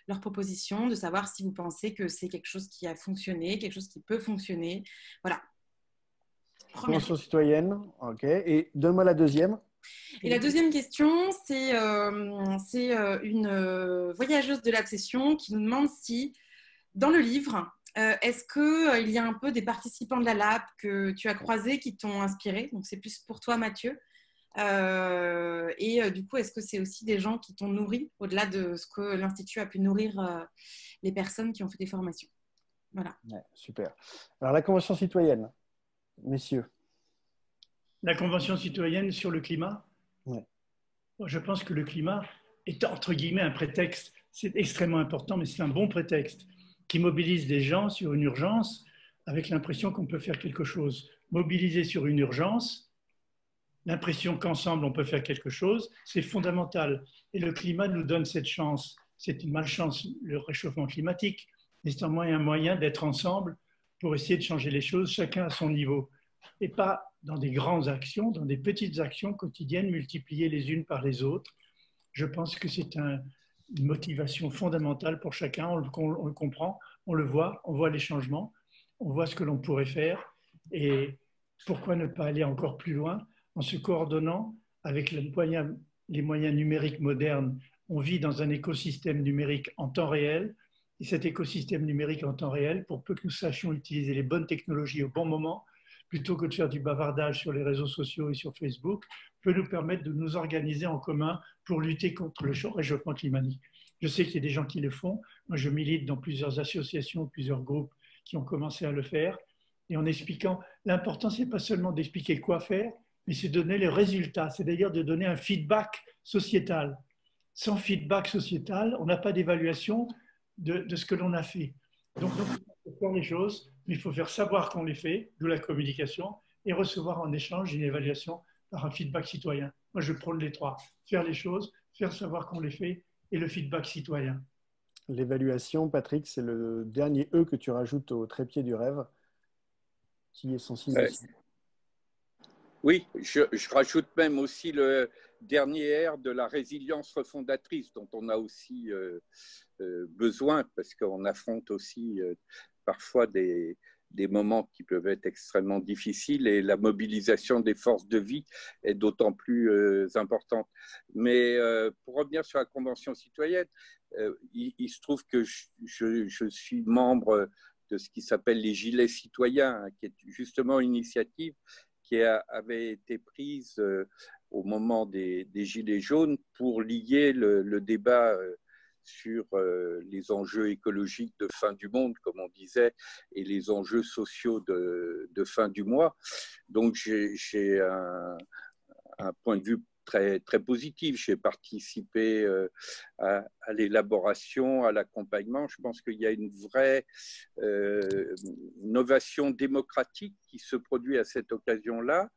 leur proposition, de savoir si vous pensez que c'est quelque chose qui a fonctionné, quelque chose qui peut fonctionner. Voilà. Convention citoyenne, ok. Et donne-moi la deuxième. Et la deuxième question, c'est une voyageuse de l'obsession qui nous demande si, dans le livre, est-ce qu'il y a un peu des participants de la LAB que tu as croisés qui t'ont inspiré? Donc, c'est plus pour toi, Mathieu. Du coup, est-ce que c'est aussi des gens qui t'ont nourri, au-delà de ce que l'Institut a pu nourrir les personnes qui ont fait des formations? Voilà. Ouais, super. Alors, la Convention citoyenne, messieurs. La Convention citoyenne sur le climat? Ouais. Je pense que le climat est entre guillemets un prétexte. C'est extrêmement important, mais c'est un bon prétexte qui mobilise des gens sur une urgence avec l'impression qu'on peut faire quelque chose. Mobiliser sur une urgence, l'impression qu'ensemble on peut faire quelque chose, c'est fondamental. Et le climat nous donne cette chance. C'est une malchance, le réchauffement climatique, mais c'est un moyen d'être ensemble pour essayer de changer les choses, chacun à son niveau. Et pas dans des grandes actions, dans des petites actions quotidiennes multipliées les unes par les autres. Je pense que c'est une motivation fondamentale pour chacun. On le comprend, on le voit, on voit les changements, on voit ce que l'on pourrait faire. Et pourquoi ne pas aller encore plus loin en se coordonnant avec les moyens numériques modernes? On vit dans un écosystème numérique en temps réel. Et cet écosystème numérique en temps réel, pour peu que nous sachions utiliser les bonnes technologies au bon moment, plutôt que de faire du bavardage sur les réseaux sociaux et sur Facebook, peut nous permettre de nous organiser en commun pour lutter contre le réchauffement climatique. Je sais qu'il y a des gens qui le font. Moi, je milite dans plusieurs associations, plusieurs groupes qui ont commencé à le faire. Et en expliquant, l'important, ce n'est pas seulement d'expliquer quoi faire, mais c'est de donner les résultats, c'est-à-dire de donner un feedback sociétal. Sans feedback sociétal, on n'a pas d'évaluation de ce que l'on a fait. Donc, il faut faire les choses, mais il faut faire savoir qu'on les fait, d'où la communication, et recevoir en échange une évaluation par un feedback citoyen. Moi, je prône les trois. Faire les choses, faire savoir qu'on les fait, et le feedback citoyen. L'évaluation, Patrick, c'est le dernier E que tu rajoutes au trépied du rêve, qui est son signe. Oui, je rajoute même aussi le dernier R de la résilience refondatrice, dont on a aussi besoin, parce qu'on affronte aussi parfois des moments qui peuvent être extrêmement difficiles, et la mobilisation des forces de vie est d'autant plus importante. Mais pour revenir sur la Convention citoyenne, il se trouve que je suis membre de ce qui s'appelle les Gilets citoyens, qui est justement une initiative qui avait été prise au moment des Gilets jaunes pour lier le débat sur les enjeux écologiques de fin du monde, comme on disait, et les enjeux sociaux de fin du mois. Donc, j'ai un point de vue très, très positif. J'ai participé à l'élaboration, à l'accompagnement. Je pense qu'il y a une vraie innovation démocratique qui se produit à cette occasion-là,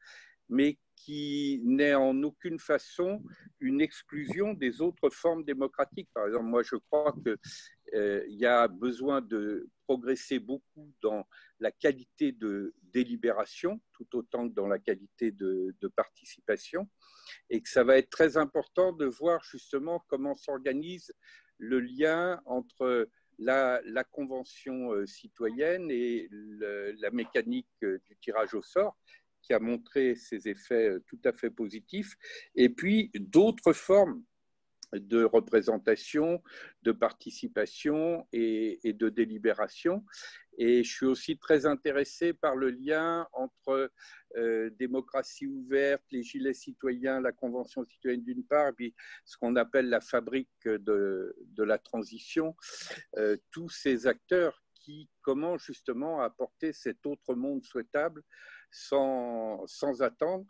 mais qui n'est en aucune façon une exclusion des autres formes démocratiques. Par exemple, moi, je crois qu'il y a besoin de progresser beaucoup dans la qualité de délibération, tout autant que dans la qualité de participation, et que ça va être très important de voir justement comment s'organise le lien entre la convention citoyenne et la mécanique du tirage au sort, qui a montré ses effets tout à fait positifs, et puis d'autres formes de représentation, de participation et de délibération. Et je suis aussi très intéressé par le lien entre démocratie ouverte, les gilets citoyens, la Convention citoyenne d'une part, et puis ce qu'on appelle la fabrique de la transition, tous ces acteurs comment justement apporter cet autre monde souhaitable sans attendre.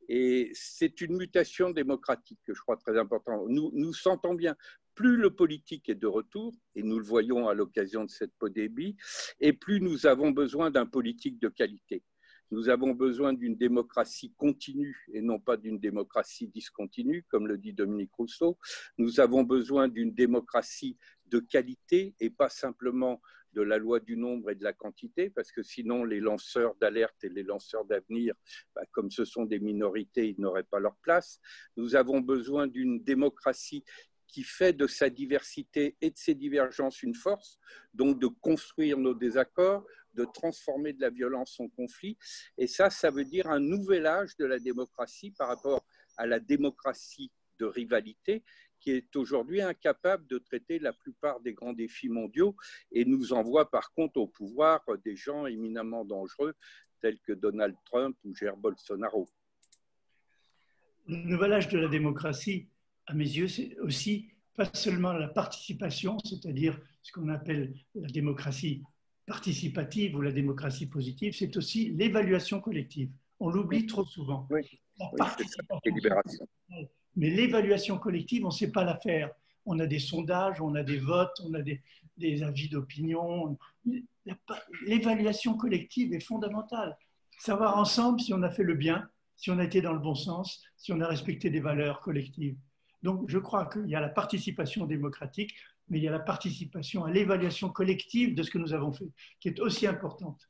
Et c'est une mutation démocratique que je crois très importante. Nous sentons bien, plus le politique est de retour, et nous le voyons à l'occasion de cette pandémie, et plus nous avons besoin d'un politique de qualité. Nous avons besoin d'une démocratie continue et non pas d'une démocratie discontinue, comme le dit Dominique Rousseau. Nous avons besoin d'une démocratie de qualité et pas simplement de la loi du nombre et de la quantité, parce que sinon les lanceurs d'alerte et les lanceurs d'avenir, comme ce sont des minorités, ils n'auraient pas leur place. Nous avons besoin d'une démocratie qui fait de sa diversité et de ses divergences une force, donc de construire nos désaccords, de transformer de la violence en conflit. Et ça veut dire un nouvel âge de la démocratie par rapport à la démocratie de rivalité, qui est aujourd'hui incapable de traiter la plupart des grands défis mondiaux et nous envoie par contre au pouvoir des gens éminemment dangereux tels que Donald Trump ou Jair Bolsonaro. Le nouvel âge de la démocratie, à mes yeux, c'est aussi pas seulement la participation, c'est-à-dire ce qu'on appelle la démocratie participative ou la démocratie positive, c'est aussi l'évaluation collective. On l'oublie trop souvent. La participation. Mais l'évaluation collective, on ne sait pas la faire. On a des sondages, on a des votes, on a des avis d'opinion. L'évaluation collective est fondamentale. Savoir ensemble si on a fait le bien, si on a été dans le bon sens, si on a respecté des valeurs collectives. Donc, je crois qu'il y a la participation démocratique, mais il y a la participation à l'évaluation collective de ce que nous avons fait, qui est aussi importante.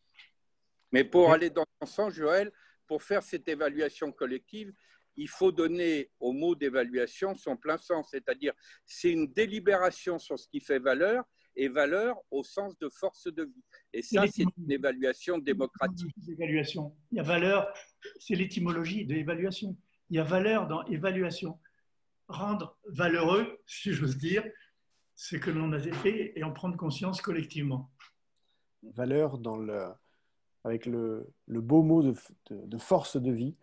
Mais pour aller dans ce sens, Joël, pour faire cette évaluation collective, il faut donner au mot d'évaluation son plein sens, c'est-à-dire c'est une délibération sur ce qui fait valeur, et valeur au sens de force de vie. Et ça, c'est une évaluation démocratique. Il y a valeur, c'est l'étymologie de l'évaluation. Il y a valeur dans évaluation. Rendre valeureux, si j'ose dire, ce que l'on a fait et en prendre conscience collectivement. Valeur avec le beau mot de force de vie.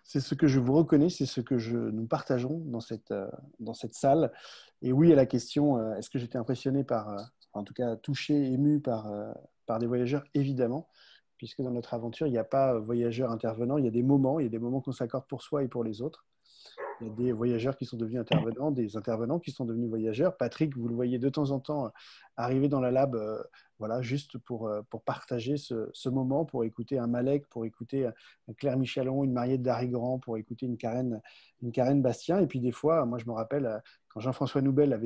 C'est ce que je vous reconnais, c'est ce que nous partageons dans cette salle. Et oui, à la question, est-ce que j'étais impressionné en tout cas touché, ému par des voyageurs? Évidemment, puisque dans notre aventure, il n'y a pas voyageurs intervenants, il y a des moments qu'on s'accorde pour soi et pour les autres. Il y a des voyageurs qui sont devenus intervenants, des intervenants qui sont devenus voyageurs. Patrick, vous le voyez de temps en temps arriver dans la lab, voilà, juste pour partager ce moment, pour écouter un Malek, pour écouter un Claire Michalon, une Mariette Darigrand, pour écouter une Karen Bastien. Et puis des fois, moi je me rappelle, quand Jean-François Noubel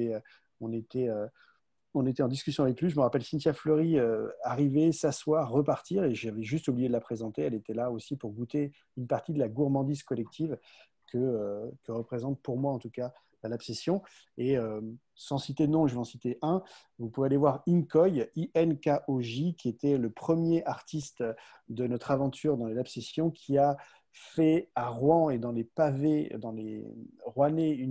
on était en discussion avec lui, je me rappelle Cynthia Fleury arriver, s'asseoir, repartir, et j'avais juste oublié de la présenter. Elle était là aussi pour goûter une partie de la gourmandise collective que représente pour moi en tout cas la Labsession. Et sans citer de nom, je vais en citer un. Vous pouvez aller voir Inkoj, I-N-K-O-J, qui était le premier artiste de notre aventure dans les Labsessions, qui a fait à Rouen et dans les pavés, dans les Rouennais,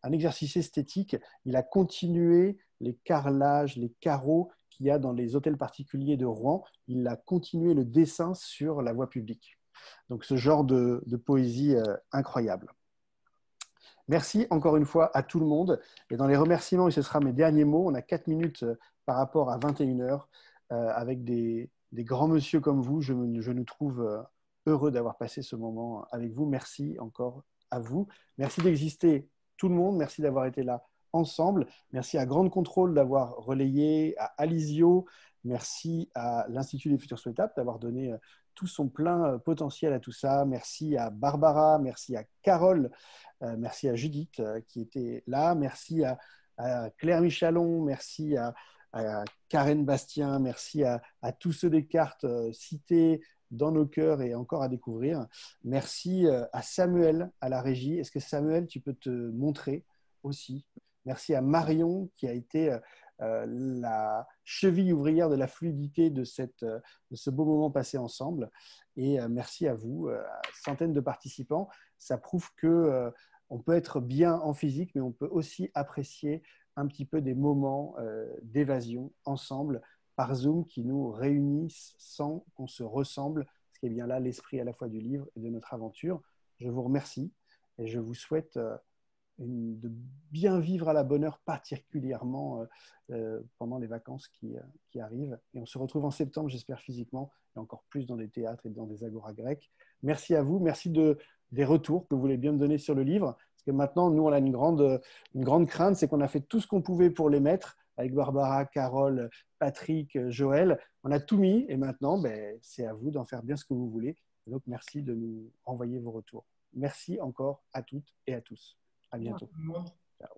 un exercice esthétique. Il a continué les carrelages, les carreaux qu'il y a dans les hôtels particuliers de Rouen. Il a continué le dessin sur la voie publique. Donc ce genre de poésie incroyable. Merci encore une fois à tout le monde. Et dans les remerciements, et ce sera mes derniers mots, on a 4 minutes par rapport à 21h, avec des grands monsieur comme vous. Je nous trouve heureux d'avoir passé ce moment avec vous. Merci encore à vous. Merci d'exister tout le monde. Merci d'avoir été là ensemble. Merci à Grande Contrôle d'avoir relayé, à Alizio. Merci à l'Institut des Futurs Souhaitables d'avoir donné tout son plein potentiel à tout ça. Merci à Barbara, merci à Carole, merci à Judith qui était là, merci à Claire Michalon, merci à Karen Bastien, merci à tous ceux des cartes cités dans nos cœurs et encore à découvrir. Merci à Samuel, à la régie. Est-ce que Samuel, tu peux te montrer aussi? Merci à Marion qui a été la cheville ouvrière de la fluidité de ce beau moment passé ensemble. Et merci à vous, centaines de participants. Ça prouve qu'on peut être bien en physique, mais on peut aussi apprécier un petit peu des moments d'évasion ensemble par Zoom qui nous réunissent sans qu'on se ressemble, ce qui est bien là l'esprit à la fois du livre et de notre aventure. Je vous remercie et je vous souhaite de bien vivre à la bonne heure, particulièrement pendant les vacances qui arrivent. Et on se retrouve en septembre, j'espère physiquement, et encore plus dans des théâtres et dans des agoras grecques. Merci à vous, merci de des retours que vous voulez bien me donner sur le livre. Parce que maintenant, nous, on a une grande crainte, c'est qu'on a fait tout ce qu'on pouvait pour les mettre, avec Barbara, Carole, Patrick, Joël. On a tout mis et maintenant, ben, c'est à vous d'en faire bien ce que vous voulez. Donc, merci de nous envoyer vos retours. Merci encore à toutes et à tous. À bientôt. Ciao.